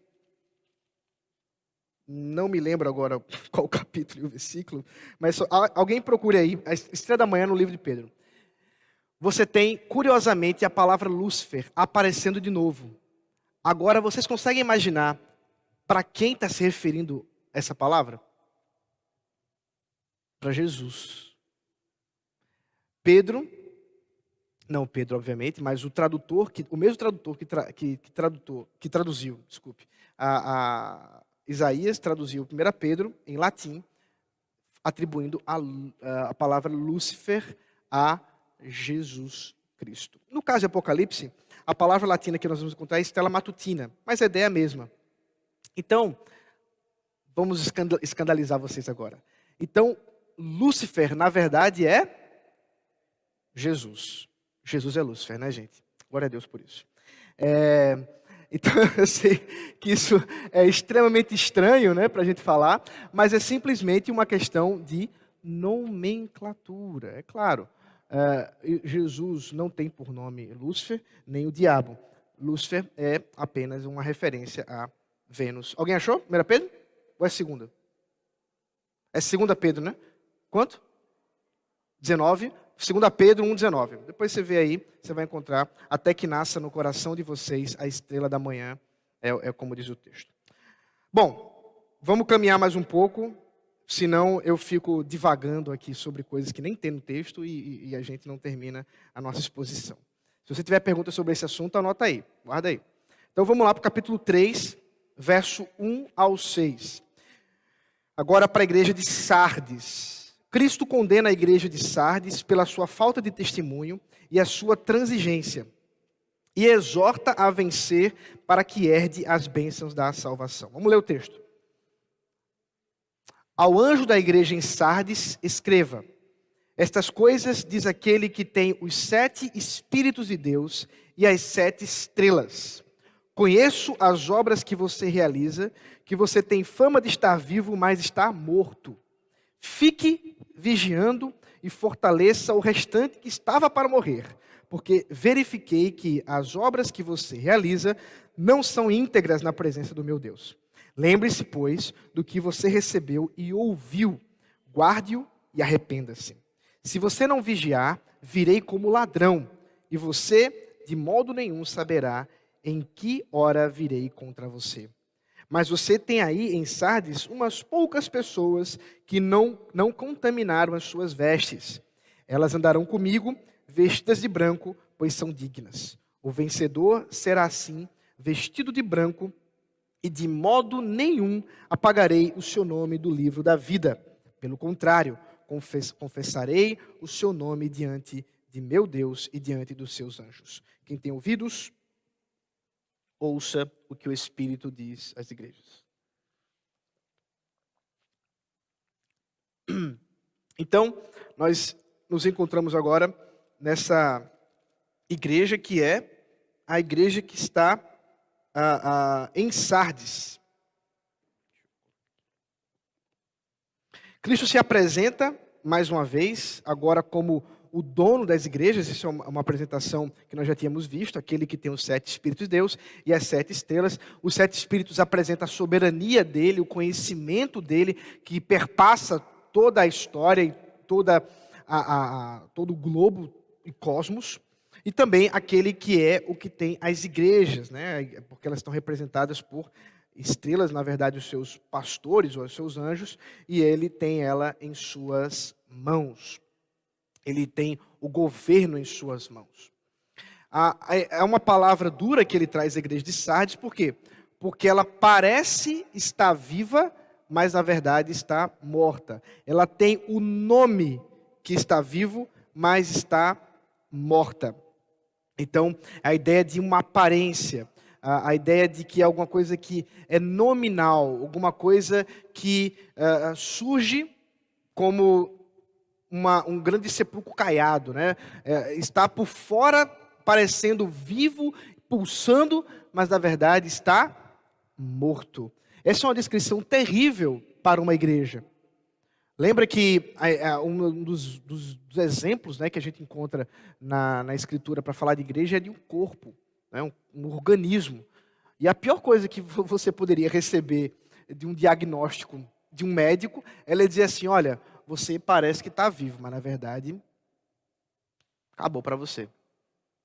não me lembro agora qual capítulo e o versículo, mas alguém procure aí, a Estrela da Manhã no livro de Pedro. Você tem, curiosamente, a palavra Lúcifer aparecendo de novo. Agora, vocês conseguem imaginar para quem está se referindo essa palavra? Para Jesus. Pedro, obviamente, mas o mesmo tradutor que traduziu, Isaías traduziu 1 Pedro em latim, atribuindo a palavra Lúcifer a Jesus Cristo. No caso de Apocalipse, a palavra latina que nós vamos encontrar é Stella Matutina, mas a ideia é a mesma. Então, vamos escandalizar vocês agora. Então, Lúcifer, na verdade, é Jesus. Jesus é Lúcifer, né, gente? Glória a Deus por isso. Então, eu sei que isso é extremamente estranho, né, para a gente falar, mas é simplesmente uma questão de nomenclatura. É claro, Jesus não tem por nome Lúcifer, nem o diabo. Lúcifer é apenas uma referência a Vênus. Alguém achou? 1 Pedro? Ou é 2? É 2 Pedro, né? Quanto? 19. 2 Pedro 1,19. Depois você vê aí, você vai encontrar, até que nasça no coração de vocês a estrela da manhã, é como diz o texto. Bom, vamos caminhar mais um pouco, senão eu fico divagando aqui sobre coisas que nem tem no texto e a gente não termina a nossa exposição. Se você tiver pergunta sobre esse assunto, anota aí, guarda aí. Então vamos lá para o capítulo 3, verso 1 ao 6. Agora para a igreja de Sardes. Cristo condena a igreja de Sardes pela sua falta de testemunho e a sua transigência, e exorta a vencer para que herde as bênçãos da salvação. Vamos ler o texto. Ao anjo da igreja em Sardes, escreva: estas coisas diz aquele que tem os 7 Espíritos de Deus e as 7 estrelas. Conheço as obras que você realiza, que você tem fama de estar vivo, mas está morto. Fique vigiando e fortaleça o restante que estava para morrer, porque verifiquei que as obras que você realiza não são íntegras na presença do meu Deus. Lembre-se, pois, do que você recebeu e ouviu, guarde-o e arrependa-se. Se você não vigiar, virei como ladrão, e você de modo nenhum saberá em que hora virei contra você. Mas você tem aí em Sardes umas poucas pessoas que não contaminaram as suas vestes. Elas andarão comigo, vestidas de branco, pois são dignas. O vencedor será assim, vestido de branco, e de modo nenhum apagarei o seu nome do livro da vida. Pelo contrário, confessarei o seu nome diante de meu Deus e diante dos seus anjos. Quem tem ouvidos, ouça o que o Espírito diz às igrejas. Então, nós nos encontramos agora nessa igreja que é a igreja que está em Sardes. Cristo se apresenta mais uma vez, agora como o dono das igrejas. Isso é uma apresentação que nós já tínhamos visto, aquele que tem os 7 Espíritos de Deus e as 7 estrelas. Os 7 Espíritos apresentam a soberania dele, o conhecimento dele, que perpassa toda a história e todo o globo e cosmos. E também aquele que é o que tem as igrejas, né? Porque elas estão representadas por estrelas, na verdade, os seus pastores ou os seus anjos, e ele tem ela em suas mãos. Ele tem o governo em suas mãos. É uma palavra dura que ele traz à igreja de Sardes, por quê? porque ela parece estar viva, mas na verdade está morta. Ela tem o nome que está vivo, mas está morta. Então, a ideia de uma aparência, a ideia de que é alguma coisa que é nominal, alguma coisa que surge como um grande sepulcro caiado, né? Está por fora parecendo vivo, pulsando, mas na verdade está morto. Essa é uma descrição terrível para uma igreja. Lembra que um dos exemplos, né, que a gente encontra na Escritura para falar de igreja é de um corpo, né, um organismo. E a pior coisa que você poderia receber de um diagnóstico de um médico, ela é dizer assim, olha, você parece que está vivo, mas na verdade, acabou para você,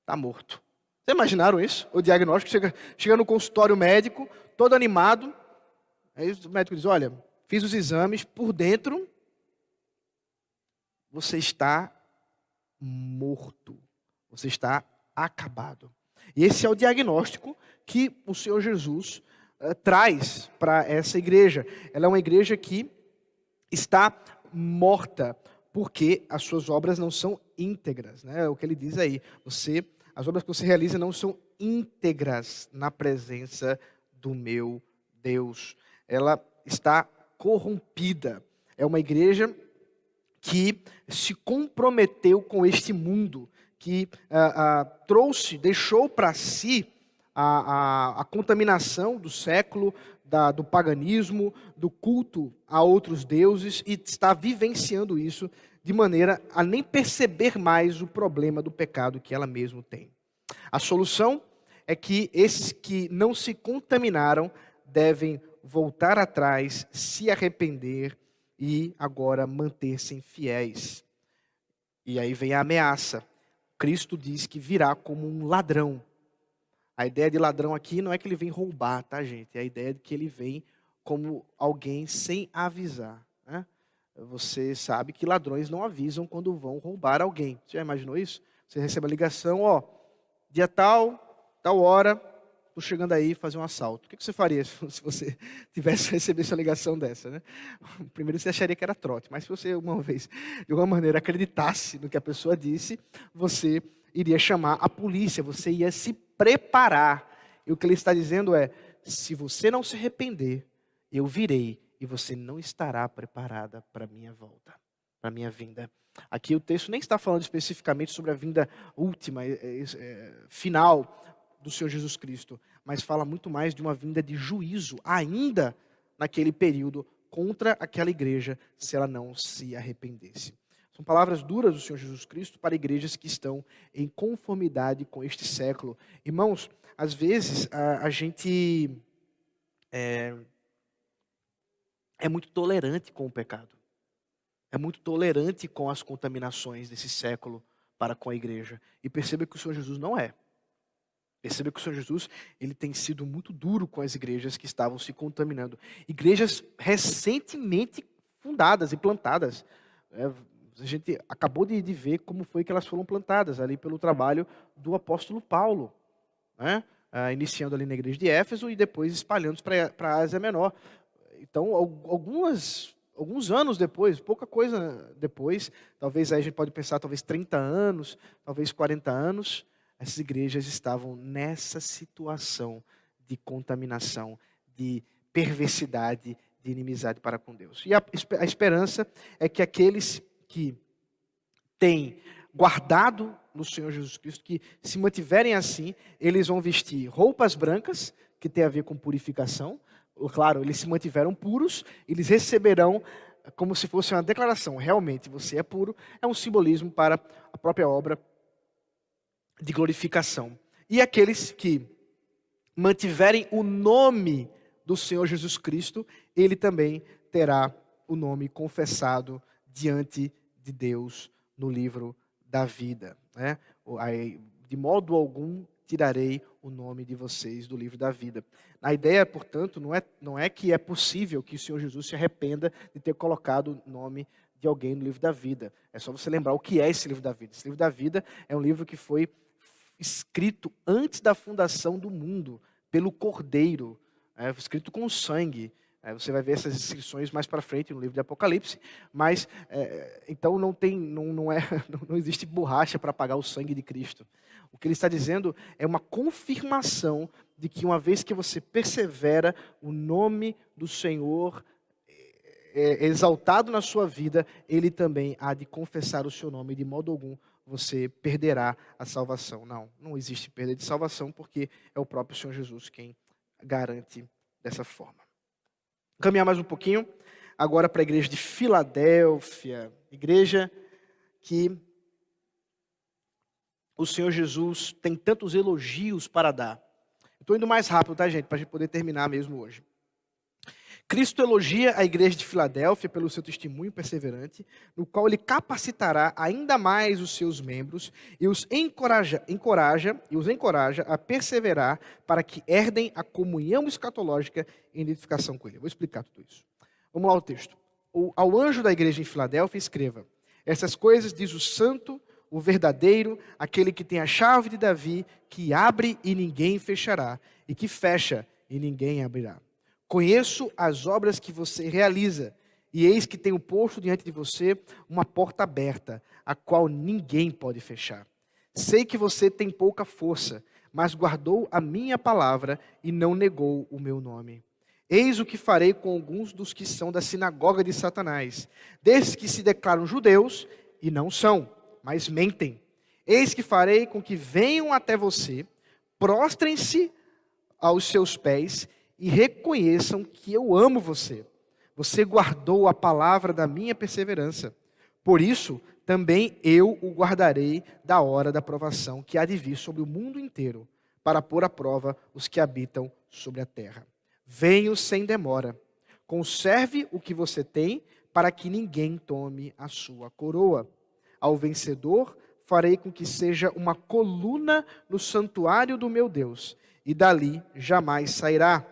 está morto. Vocês imaginaram isso? O diagnóstico chega no consultório médico, todo animado, aí o médico diz, olha, fiz os exames, por dentro, você está morto, você está acabado. E esse é o diagnóstico que o Senhor Jesus traz para essa igreja. Ela é uma igreja que está morta, porque as suas obras não são íntegras, né? É o que ele diz aí. As obras que você realiza não são íntegras na presença do meu Deus. Ela está corrompida. É uma igreja que se comprometeu com este mundo, que deixou para si a contaminação do século, do paganismo, do culto a outros deuses, e está vivenciando isso de maneira a nem perceber mais o problema do pecado que ela mesma tem. A solução é que esses que não se contaminaram devem voltar atrás, se arrepender e agora manter-se fiéis. E aí vem a ameaça. Cristo diz que virá como um ladrão. A ideia de ladrão aqui não é que ele vem roubar, tá, gente? É a ideia de que ele vem como alguém sem avisar, né? Você sabe que ladrões não avisam quando vão roubar alguém. Você já imaginou isso? Você recebe a ligação, ó, dia tal, tal hora, estou chegando aí fazer um assalto. O que você faria se você tivesse recebido essa ligação dessa, né? Primeiro você acharia que era trote, mas se você uma vez, de alguma maneira, acreditasse no que a pessoa disse, você iria chamar a polícia, você ia se preparar. E o que ele está dizendo é, se você não se arrepender, eu virei e você não estará preparada para a minha volta, para a minha vinda. Aqui o texto nem está falando especificamente sobre a vinda última, final do Senhor Jesus Cristo, mas fala muito mais de uma vinda de juízo, ainda naquele período, contra aquela igreja, se ela não se arrependesse. São palavras duras do Senhor Jesus Cristo para igrejas que estão em conformidade com este século. Irmãos, às vezes a gente é muito tolerante com o pecado. É muito tolerante com as contaminações desse século para com a igreja. E perceba que o Senhor Jesus não é. Perceba que o Senhor Jesus, ele tem sido muito duro com as igrejas que estavam se contaminando. Igrejas recentemente fundadas e plantadas. A gente acabou de ver como foi que elas foram plantadas ali pelo trabalho do apóstolo Paulo, né? Iniciando ali na igreja de Éfeso e depois espalhando para a Ásia Menor. Então, alguns anos depois, pouca coisa depois, talvez aí a gente pode pensar, talvez 30 anos, talvez 40 anos, essas igrejas estavam nessa situação de contaminação, de perversidade, de inimizade para com Deus. E a esperança é que aqueles que têm guardado no Senhor Jesus Cristo, que se mantiverem assim, eles vão vestir roupas brancas, que tem a ver com purificação. Claro, eles se mantiveram puros, eles receberão como se fosse uma declaração, realmente você é puro, é um simbolismo para a própria obra de glorificação. E aqueles que mantiverem o nome do Senhor Jesus Cristo, ele também terá o nome confessado diante de Deus no livro da vida, né? De modo algum tirarei o nome de vocês do livro da vida. A ideia, portanto, não é que é possível que o Senhor Jesus se arrependa de ter colocado o nome de alguém no livro da vida. É só você lembrar o que é esse livro da vida. Esse livro da vida é um livro que foi escrito antes da fundação do mundo, pelo Cordeiro. escrito com sangue. Você vai ver essas inscrições mais para frente no livro de Apocalipse, mas então não existe borracha para apagar o sangue de Cristo. O que ele está dizendo é uma confirmação de que uma vez que você persevera, o nome do Senhor é exaltado na sua vida, ele também há de confessar o seu nome, de modo algum você perderá a salvação. Não existe perda de salvação, porque é o próprio Senhor Jesus quem garante dessa forma. Caminhar mais um pouquinho, agora para a igreja de Filadélfia, igreja que o Senhor Jesus tem tantos elogios para dar. Estou indo mais rápido, tá, gente, para a gente poder terminar mesmo hoje. Cristo elogia a igreja de Filadélfia pelo seu testemunho perseverante, no qual ele capacitará ainda mais os seus membros e os encoraja a perseverar para que herdem a comunhão escatológica em identificação com ele. Vou explicar tudo isso. Vamos lá ao texto. Ao anjo da igreja em Filadélfia escreva: essas coisas diz o santo, o verdadeiro, aquele que tem a chave de Davi, que abre e ninguém fechará, e que fecha e ninguém abrirá. Conheço as obras que você realiza, e eis que tenho posto diante de você uma porta aberta, a qual ninguém pode fechar. Sei que você tem pouca força, mas guardou a minha palavra e não negou o meu nome. Eis o que farei com alguns dos que são da sinagoga de Satanás, desses que se declaram judeus e não são, mas mentem. Eis que farei com que venham até você, prostrem-se aos seus pés e reconheçam que eu amo você. Você guardou a palavra da minha perseverança. Por isso, também eu o guardarei da hora da provação que há de vir sobre o mundo inteiro, para pôr à prova os que habitam sobre a terra. Venho sem demora. Conserve o que você tem, para que ninguém tome a sua coroa. Ao vencedor, farei com que seja uma coluna no santuário do meu Deus, e dali jamais sairá.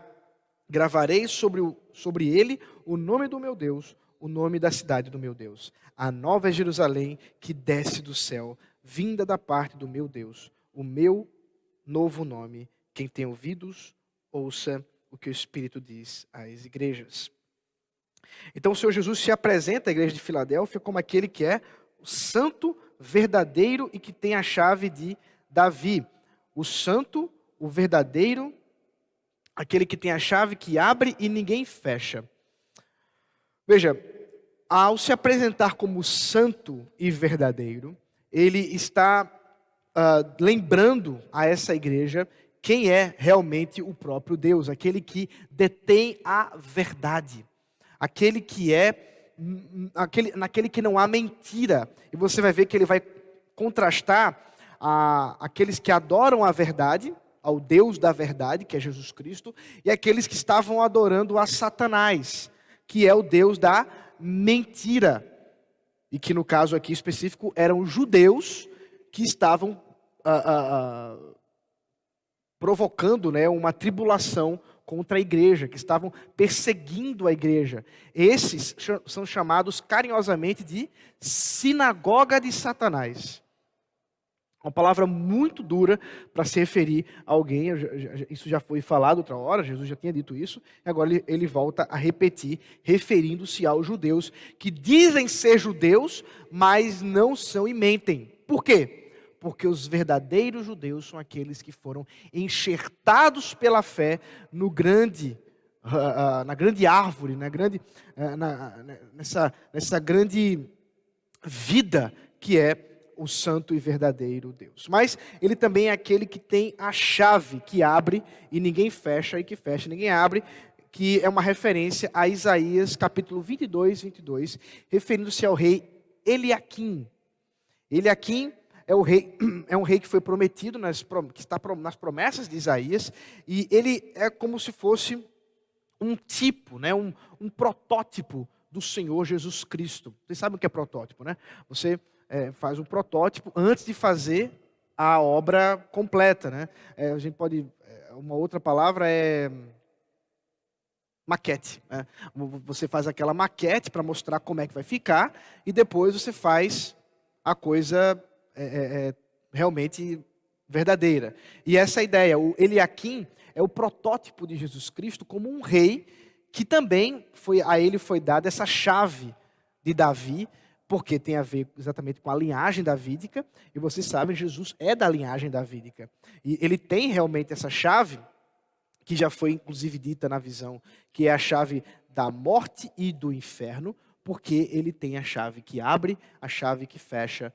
Gravarei sobre ele o nome do meu Deus, o nome da cidade do meu Deus, a nova Jerusalém que desce do céu, vinda da parte do meu Deus, o meu novo nome. Quem tem ouvidos, ouça o que o Espírito diz às igrejas. Então o Senhor Jesus se apresenta à igreja de Filadélfia como aquele que é o santo, verdadeiro e que tem a chave de Davi. O santo, o verdadeiro, aquele que tem a chave que abre e ninguém fecha. Veja, ao se apresentar como santo e verdadeiro, ele está lembrando a essa igreja quem é realmente o próprio Deus, aquele que detém a verdade, aquele que naquele que não há mentira. E você vai ver que ele vai contrastar aqueles que adoram a verdade, ao Deus da verdade, que é Jesus Cristo, e aqueles que estavam adorando a Satanás, que é o Deus da mentira. E que no caso aqui específico eram judeus que estavam provocando, né, uma tribulação contra a igreja, que estavam perseguindo a igreja. Esses são chamados carinhosamente de sinagoga de Satanás. Uma palavra muito dura para se referir a alguém. Isso já foi falado outra hora, Jesus já tinha dito isso, e agora ele volta a repetir, referindo-se aos judeus que dizem ser judeus, mas não são e mentem. Por quê? Porque os verdadeiros judeus são aqueles que foram enxertados pela fé na grande árvore, nessa grande vida que é o santo e verdadeiro Deus. Mas ele também é aquele que tem a chave que abre e ninguém fecha, e que fecha e ninguém abre, que é uma referência a Isaías capítulo 22, referindo-se ao rei Eliaquim. Eliaquim é um rei que foi prometido, que está nas promessas de Isaías, e ele é como se fosse um tipo, né, um protótipo do Senhor Jesus Cristo. Vocês sabem o que é protótipo, né? Você faz um protótipo antes de fazer a obra completa, né? A gente pode, uma outra palavra é maquete, né? Você faz aquela maquete para mostrar como é que vai ficar, e depois você faz a coisa realmente verdadeira. E essa ideia, o Eliaquim, é o protótipo de Jesus Cristo como um rei que também a ele foi dada essa chave de Davi, porque tem a ver exatamente com a linhagem davídica, e vocês sabem, Jesus é da linhagem davídica. E ele tem realmente essa chave, que já foi inclusive dita na visão, que é a chave da morte e do inferno, porque ele tem a chave que abre, a chave que fecha,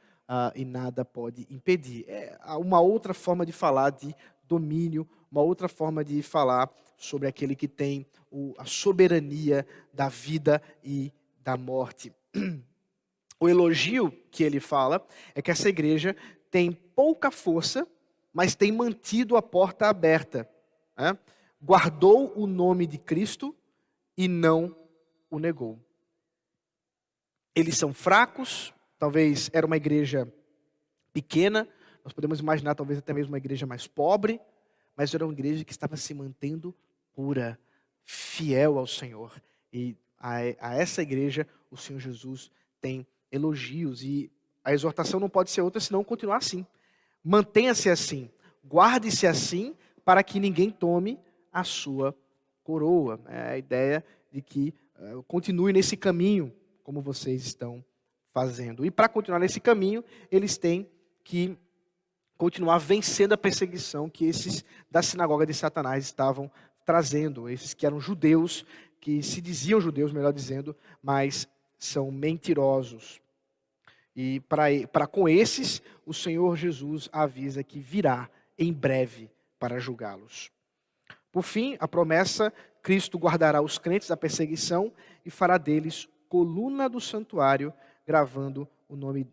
e nada pode impedir. É uma outra forma de falar de domínio, uma outra forma de falar sobre aquele que tem a soberania da vida e da morte. O elogio que ele fala é que essa igreja tem pouca força, mas tem mantido a porta aberta, né? Guardou o nome de Cristo e não o negou. Eles são fracos, talvez era uma igreja pequena, nós podemos imaginar talvez até mesmo uma igreja mais pobre, mas era uma igreja que estava se mantendo pura, fiel ao Senhor. E a essa igreja o Senhor Jesus tem elogios, e a exortação não pode ser outra senão continuar assim. Mantenha-se assim, guarde-se assim, para que ninguém tome a sua coroa. É a ideia de que continue nesse caminho, como vocês estão fazendo. E para continuar nesse caminho, eles têm que continuar vencendo a perseguição que esses da sinagoga de Satanás estavam trazendo. Esses que eram judeus, que se diziam judeus, melhor dizendo, mas são mentirosos. E para com esses, o Senhor Jesus avisa que virá em breve para julgá-los. Por fim, a promessa: Cristo guardará os crentes da perseguição e fará deles coluna do santuário, gravando o nome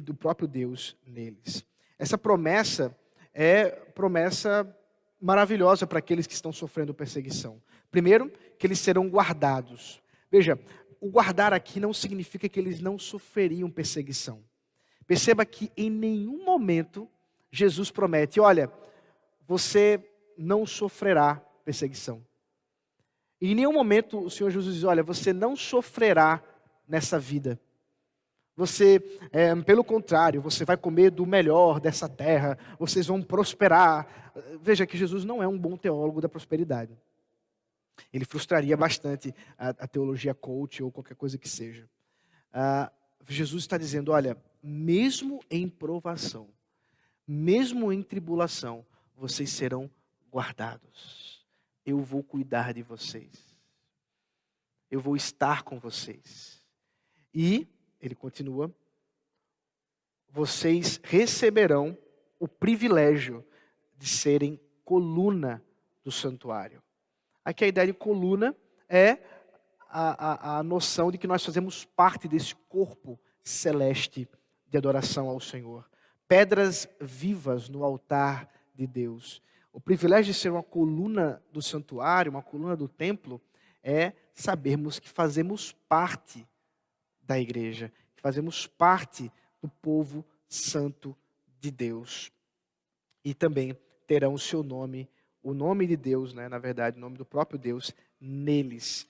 do próprio Deus neles. Essa promessa é promessa maravilhosa para aqueles que estão sofrendo perseguição. Primeiro, que eles serão guardados. Veja, o guardar aqui não significa que eles não sofreriam perseguição. Perceba que em nenhum momento Jesus promete: olha, você não sofrerá perseguição. Em nenhum momento o Senhor Jesus diz: olha, você não sofrerá nessa vida. Você, pelo contrário, você vai comer do melhor dessa terra, vocês vão prosperar. Veja que Jesus não é um bom teólogo da prosperidade. Ele frustraria bastante a teologia coach ou qualquer coisa que seja. Jesus está dizendo: olha, mesmo em provação, mesmo em tribulação, vocês serão guardados. Eu vou cuidar de vocês. Eu vou estar com vocês. E, ele continua, vocês receberão o privilégio de serem coluna do santuário. Aqui a ideia de coluna é a noção de que nós fazemos parte desse corpo celeste de adoração ao Senhor. Pedras vivas no altar de Deus. O privilégio de ser uma coluna do santuário, uma coluna do templo, é sabermos que fazemos parte da igreja, que fazemos parte do povo santo de Deus. E também terão o seu nome, o nome de Deus, né, na verdade, o nome do próprio Deus, neles,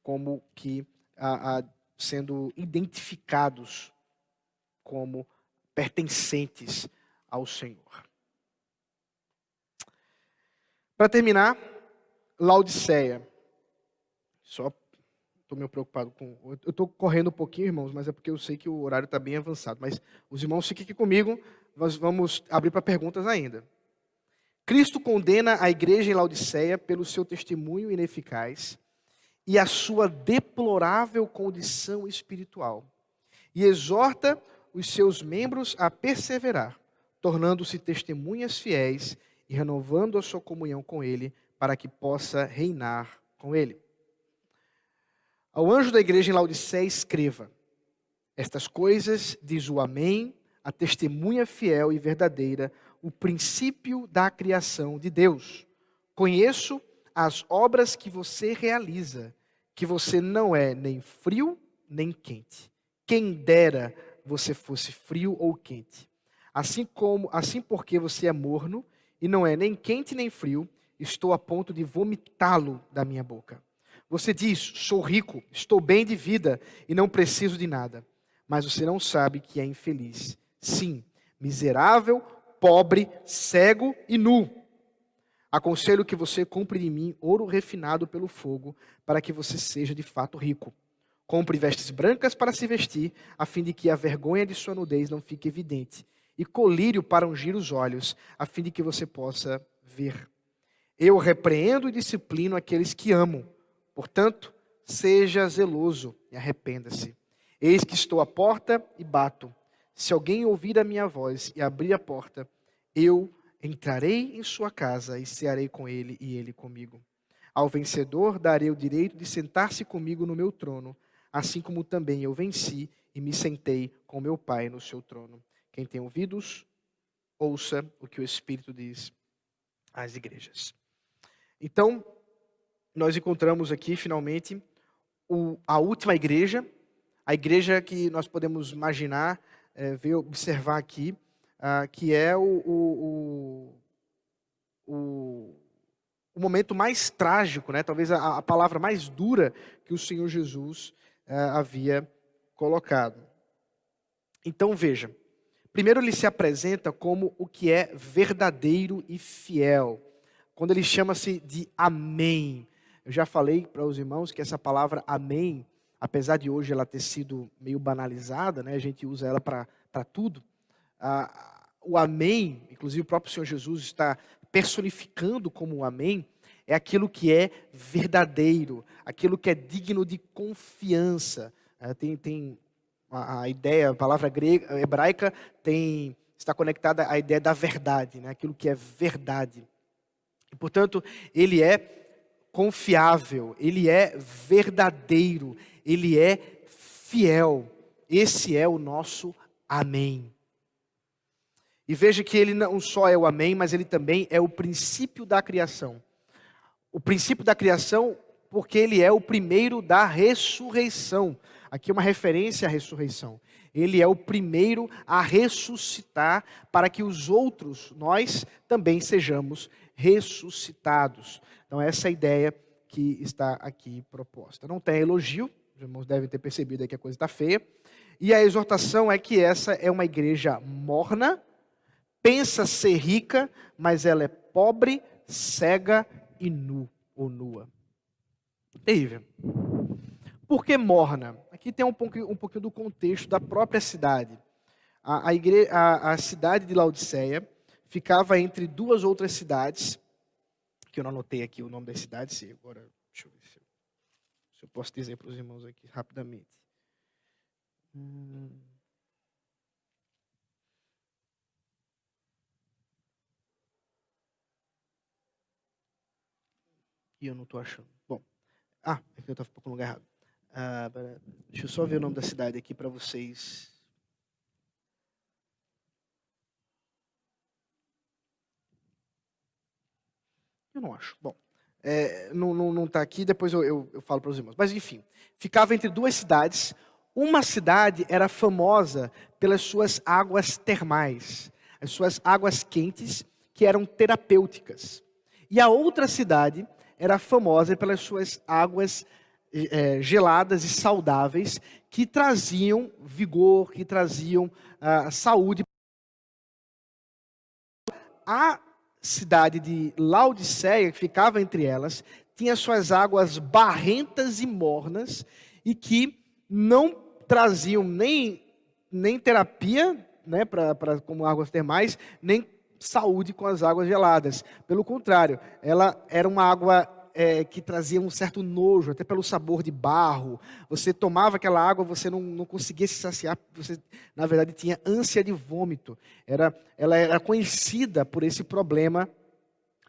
como que sendo identificados como pertencentes ao Senhor. Para terminar, Laodiceia. Só estou meio preocupado com... Eu estou correndo um pouquinho, irmãos, mas é porque eu sei que o horário está bem avançado. Mas os irmãos fiquem aqui comigo, nós vamos abrir para perguntas ainda. Cristo condena a igreja em Laodiceia pelo seu testemunho ineficaz e a sua deplorável condição espiritual. E exorta os seus membros a perseverar, tornando-se testemunhas fiéis e renovando a sua comunhão com Ele, para que possa reinar com Ele. Ao anjo da igreja em Laodiceia escreva: estas coisas diz o Amém, a testemunha fiel e verdadeira, o princípio da criação de Deus. Conheço as obras que você realiza, que você não é nem frio nem quente. Quem dera você fosse frio ou quente. Assim porque você é morno e não é nem quente nem frio, estou a ponto de vomitá-lo da minha boca. Você diz: sou rico, estou bem de vida e não preciso de nada. Mas você não sabe que é infeliz. Sim, miserável, pobre, cego e nu. Aconselho que você compre de mim ouro refinado pelo fogo, para que você seja de fato rico. Compre vestes brancas para se vestir, a fim de que a vergonha de sua nudez não fique evidente, e colírio para ungir os olhos, a fim de que você possa ver. Eu repreendo e disciplino aqueles que amo. Portanto, seja zeloso e arrependa-se. Eis que estou à porta e bato. Se alguém ouvir a minha voz e abrir a porta, eu entrarei em sua casa e cearei com ele e ele comigo. Ao vencedor darei o direito de sentar-se comigo no meu trono, assim como também eu venci e me sentei com meu Pai no seu trono. Quem tem ouvidos, ouça o que o Espírito diz às igrejas. Então, nós encontramos aqui, finalmente, a última igreja, a igreja que nós podemos imaginar, observar aqui, que é o momento mais trágico, né? Talvez a palavra mais dura que o Senhor Jesus havia colocado. Então, veja, primeiro ele se apresenta como o que é verdadeiro e fiel, quando ele chama-se de amém. Eu já falei para os irmãos que essa palavra amém, apesar de hoje ela ter sido meio banalizada, né? A gente usa ela para tudo. O amém, inclusive o próprio Senhor Jesus está personificando como o amém, é aquilo que é verdadeiro, aquilo que é digno de confiança. Tem a ideia, a palavra grega, hebraica está conectada à ideia da verdade, né? Aquilo que é verdade. E, portanto, ele é confiável, ele é verdadeiro, ele é fiel. Esse é o nosso amém. E veja que ele não só é o amém, mas ele também é o princípio da criação. O princípio da criação, porque ele é o primeiro da ressurreição. Aqui é uma referência à ressurreição. Ele é o primeiro a ressuscitar para que os outros, nós, também sejamos ressuscitados. Então essa é a ideia que está aqui proposta. Não tem elogio, os irmãos devem ter percebido aí que a coisa está feia. E a exortação é que essa é uma igreja morna, pensa ser rica, mas ela é pobre, cega e ou nua. Terrível. Por que morna? Aqui tem um pouquinho do contexto da própria cidade. A cidade de Laodiceia ficava entre duas outras cidades, que eu não anotei aqui o nome das cidades, agora deixa eu ver se eu posso dizer para os irmãos aqui rapidamente. E eu não estou achando. Bom, é que eu estava um pouco no lugar errado. Deixa eu só ver o nome da cidade aqui para vocês. Eu não acho. Bom, não está aqui, depois eu falo para os irmãos. Mas enfim, ficava entre duas cidades. Uma cidade era famosa pelas suas águas termais, as suas águas quentes, que eram terapêuticas. E a outra cidade era famosa pelas suas águas geladas e saudáveis, que traziam vigor, que traziam saúde. A cidade de Laodiceia, que ficava entre elas, tinha suas águas barrentas e mornas, e que não traziam nem terapia, né, como águas termais, nem saúde com as águas geladas. Pelo contrário, ela era uma água que trazia um certo nojo, até pelo sabor de barro. Você tomava aquela água, você não conseguia se saciar, você, na verdade, tinha ânsia de vômito. Ela era conhecida por esse problema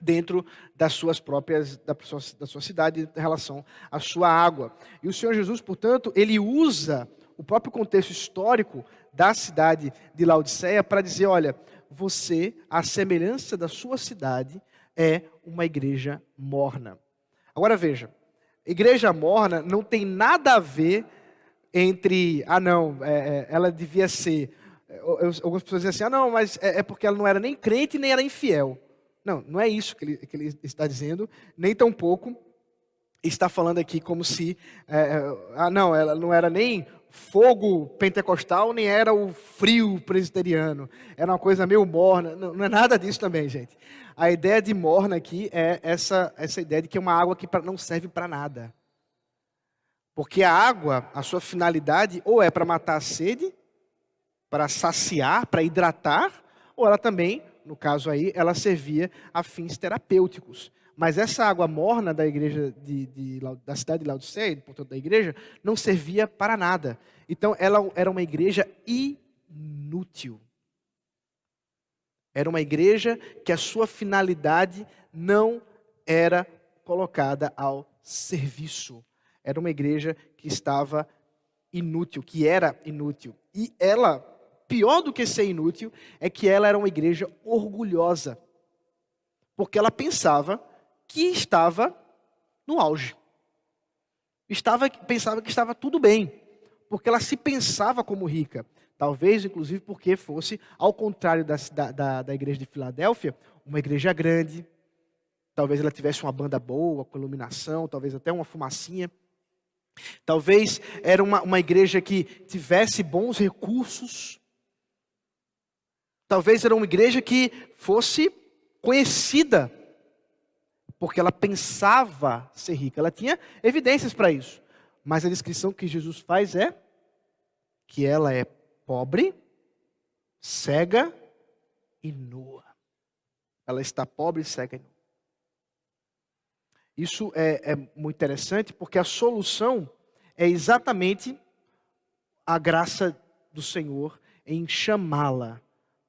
dentro das suas próprias, da sua cidade, em relação à sua água. E o Senhor Jesus, portanto, ele usa o próprio contexto histórico da cidade de Laodiceia para dizer, olha, você, à semelhança da sua cidade, é uma igreja morna. Agora veja, igreja morna não tem nada a ver entre, ela devia ser, algumas pessoas dizem assim, mas é porque ela não era nem crente nem era infiel. Não é isso que ele está dizendo, nem tampouco está falando aqui como se, ela não era nem fogo pentecostal, nem era o frio presbiteriano. Era uma coisa meio morna. Não, não é nada disso também, gente. A ideia de morna aqui é essa ideia de que é uma água que não serve para nada. Porque a água, a sua finalidade, ou é para matar a sede, para saciar, para hidratar, ou ela também, no caso aí, ela servia a fins terapêuticos. Mas essa água morna da igreja da cidade de Laodiceia, portanto da igreja, não servia para nada. Então ela era uma igreja inútil. Era uma igreja que a sua finalidade não era colocada ao serviço. Era uma igreja que estava inútil, que era inútil. E ela, pior do que ser inútil, é que ela era uma igreja orgulhosa. Porque ela pensava que estava no auge. Pensava que estava tudo bem. Porque ela se pensava como rica. Talvez, inclusive, porque fosse, ao contrário da igreja de Filadélfia, uma igreja grande. Talvez ela tivesse uma banda boa, com iluminação, talvez até uma fumacinha. Talvez era uma igreja que tivesse bons recursos. Talvez era uma igreja que fosse conhecida, porque ela pensava ser rica. Ela tinha evidências para isso. Mas a descrição que Jesus faz é que ela é pobre, cega e nua. Ela está pobre, cega e nua. Isso é muito interessante, porque a solução é exatamente a graça do Senhor em chamá-la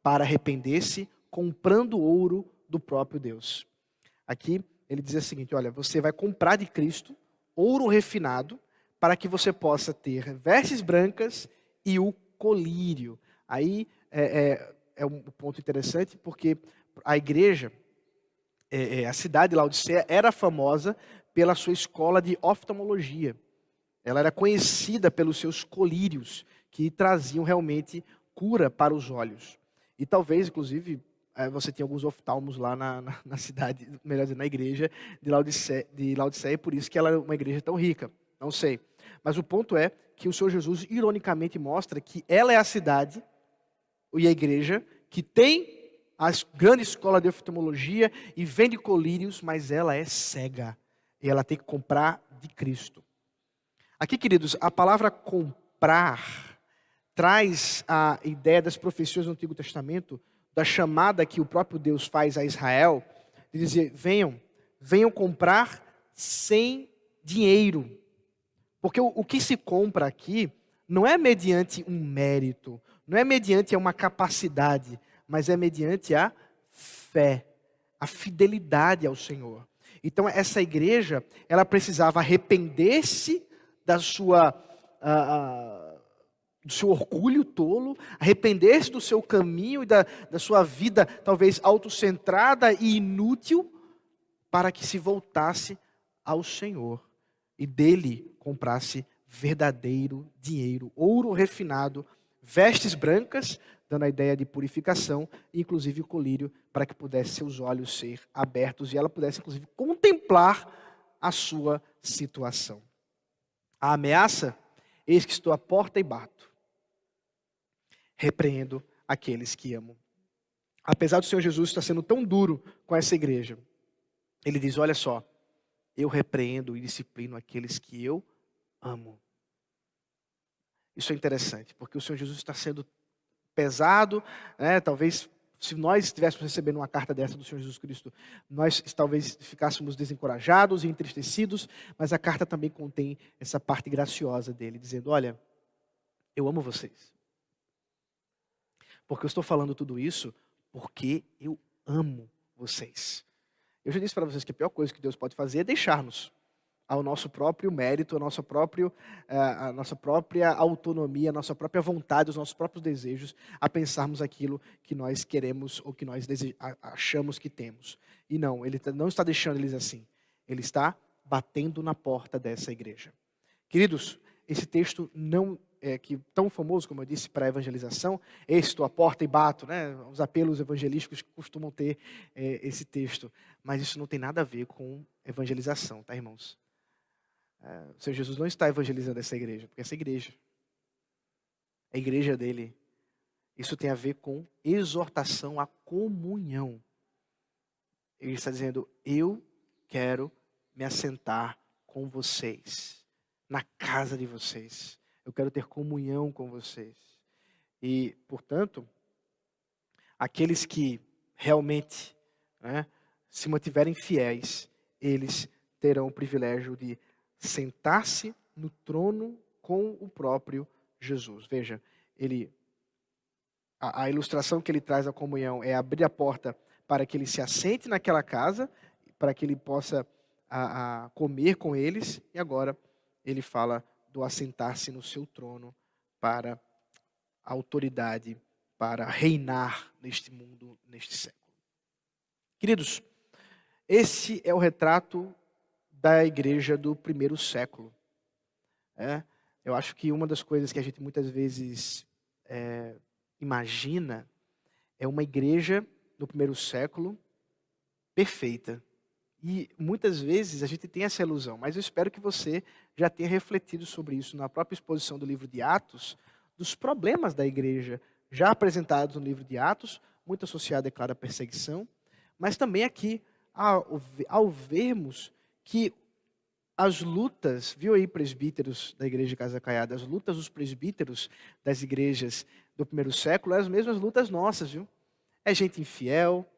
para arrepender-se, comprando ouro do próprio Deus. Aqui ele diz o seguinte: olha, você vai comprar de Cristo ouro refinado para que você possa ter vestes brancas e o colírio. Aí é um ponto interessante, porque a igreja, a cidade de Laodiceia era famosa pela sua escola de oftalmologia. Ela era conhecida pelos seus colírios, que traziam realmente cura para os olhos. E talvez, inclusive, você tinha alguns oftalmos lá na cidade, melhor dizendo, na igreja de Laodiceia, por isso que ela é uma igreja tão rica. Não sei. Mas o ponto é que o Senhor Jesus, ironicamente, mostra que ela é a cidade e a igreja que tem a grande escola de oftalmologia e vende colírios, mas ela é cega. E ela tem que comprar de Cristo. Aqui, queridos, a palavra comprar traz a ideia das profecias do Antigo Testamento, da chamada que o próprio Deus faz a Israel, de dizer: venham comprar sem dinheiro. Porque o que se compra aqui não é mediante um mérito, não é mediante uma capacidade, mas é mediante a fé, a fidelidade ao Senhor. Então essa igreja, ela precisava arrepender-se do seu orgulho tolo, arrepender-se do seu caminho e da sua vida talvez autocentrada e inútil, para que se voltasse ao Senhor e dele comprasse verdadeiro dinheiro, ouro refinado, vestes brancas, dando a ideia de purificação, e inclusive o colírio, para que pudesse seus olhos ser abertos e ela pudesse inclusive contemplar a sua situação. A ameaça: eis que estou à porta e bato. Repreendo aqueles que amo. Apesar do Senhor Jesus estar sendo tão duro com essa igreja, ele diz: olha só, eu repreendo e disciplino aqueles que eu amo. Isso é interessante, porque o Senhor Jesus está sendo pesado, né? Talvez se nós estivéssemos recebendo uma carta dessa do Senhor Jesus Cristo, nós talvez ficássemos desencorajados e entristecidos, mas a carta também contém essa parte graciosa dele, dizendo: olha, eu amo vocês. Porque eu estou falando tudo isso porque eu amo vocês. Eu já disse para vocês que a pior coisa que Deus pode fazer é deixar-nos ao nosso próprio mérito, a nossa própria autonomia, a nossa própria vontade, os nossos próprios desejos, a pensarmos aquilo que nós queremos ou que nós achamos que temos. E não, ele não está deixando eles assim. Ele está batendo na porta dessa igreja. Queridos, esse texto não é tão famoso, como eu disse, para a evangelização. Estou à porta e bato, né? Os apelos evangelísticos costumam ter esse texto. Mas isso não tem nada a ver com evangelização, tá, irmãos? O Senhor Jesus não está evangelizando essa igreja, porque essa igreja a igreja dele. Isso tem a ver com exortação à comunhão. Ele está dizendo, eu quero me assentar com vocês, na casa de vocês. Eu quero ter comunhão com vocês. E, portanto, aqueles que realmente, né, se mantiverem fiéis, eles terão o privilégio de sentar-se no trono com o próprio Jesus. Veja, a ilustração que ele traz da comunhão é abrir a porta para que ele se assente naquela casa, para que ele possa comer com eles, e agora ele fala do assentar-se no seu trono para a autoridade, para reinar neste mundo, neste século. Queridos, esse é o retrato da igreja do primeiro século. Eu acho que uma das coisas que a gente muitas vezes imagina é uma igreja no primeiro século perfeita. E muitas vezes a gente tem essa ilusão, mas eu espero que você já tenha refletido sobre isso na própria exposição do livro de Atos, dos problemas da igreja já apresentados no livro de Atos, muito associado, é claro, à perseguição, mas também aqui, ao vermos que as lutas, viu aí presbíteros da igreja de Casa Caiada, as lutas dos presbíteros das igrejas do primeiro século, eram as mesmas lutas nossas, viu? É gente infiel,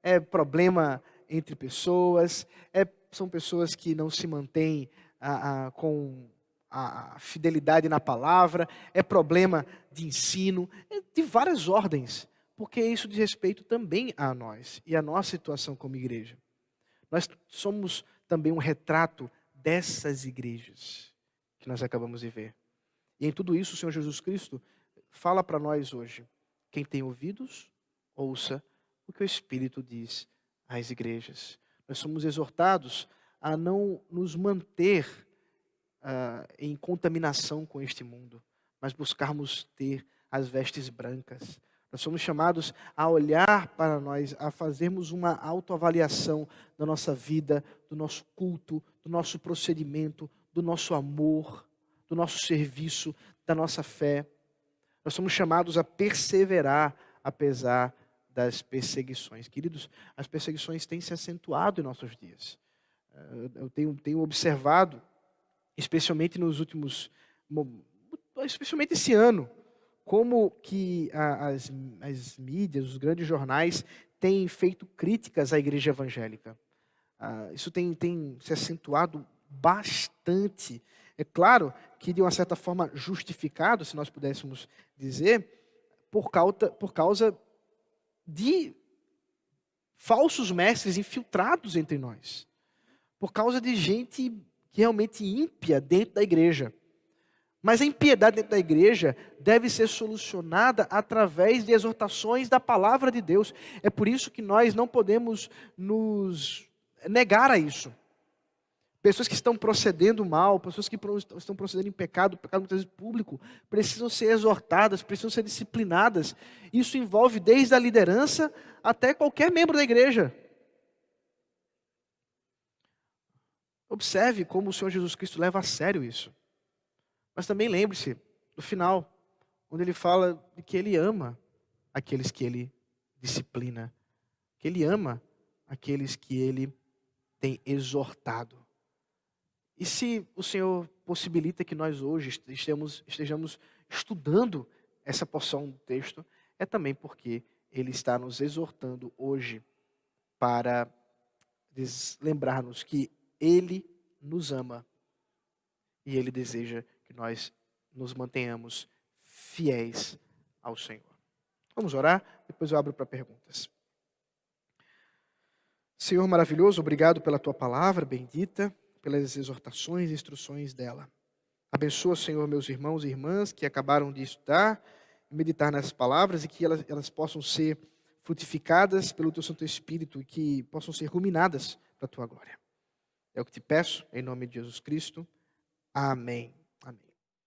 é problema entre pessoas, são pessoas que não se mantêm com a fidelidade na palavra, é problema de ensino, de várias ordens, porque isso diz respeito também a nós e a nossa situação como igreja. Nós somos também um retrato dessas igrejas que nós acabamos de ver. E em tudo isso o Senhor Jesus Cristo fala para nós hoje, quem tem ouvidos, ouça o que o Espírito diz às igrejas. Nós somos exortados a não nos manter em contaminação com este mundo, mas buscarmos ter as vestes brancas. Nós somos chamados a olhar para nós, a fazermos uma autoavaliação da nossa vida, do nosso culto, do nosso procedimento, do nosso amor, do nosso serviço, da nossa fé. Nós somos chamados a perseverar apesar das perseguições. Queridos, as perseguições têm se acentuado em nossos dias. Eu tenho observado, especialmente especialmente esse ano, como que as mídias, os grandes jornais, têm feito críticas à igreja evangélica. Isso tem se acentuado bastante. É claro que, de uma certa forma, justificado, se nós pudéssemos dizer, por causa de falsos mestres infiltrados entre nós. Por causa de gente realmente ímpia dentro da igreja. Mas a impiedade dentro da igreja deve ser solucionada através de exortações da palavra de Deus. É por isso que nós não podemos nos negar a isso. Pessoas que estão procedendo mal, pessoas que estão procedendo em pecado muitas vezes público, precisam ser exortadas, precisam ser disciplinadas. Isso envolve desde a liderança até qualquer membro da igreja. Observe como o Senhor Jesus Cristo leva a sério isso. Mas também lembre-se do final, onde ele fala de que ele ama aqueles que ele disciplina, que ele ama aqueles que ele tem exortado. E se o Senhor possibilita que nós hoje estejamos estudando essa porção do texto, é também porque Ele está nos exortando hoje para lembrar-nos que Ele nos ama e Ele deseja que nós nos mantenhamos fiéis ao Senhor. Vamos orar, depois eu abro para perguntas. Senhor maravilhoso, obrigado pela Tua palavra bendita, pelas exortações e instruções dela. Abençoa, Senhor, meus irmãos e irmãs que acabaram de estudar e meditar nessas palavras e que elas possam ser frutificadas pelo Teu Santo Espírito e que possam ser ruminadas para a Tua glória. É o que te peço, em nome de Jesus Cristo. Amém.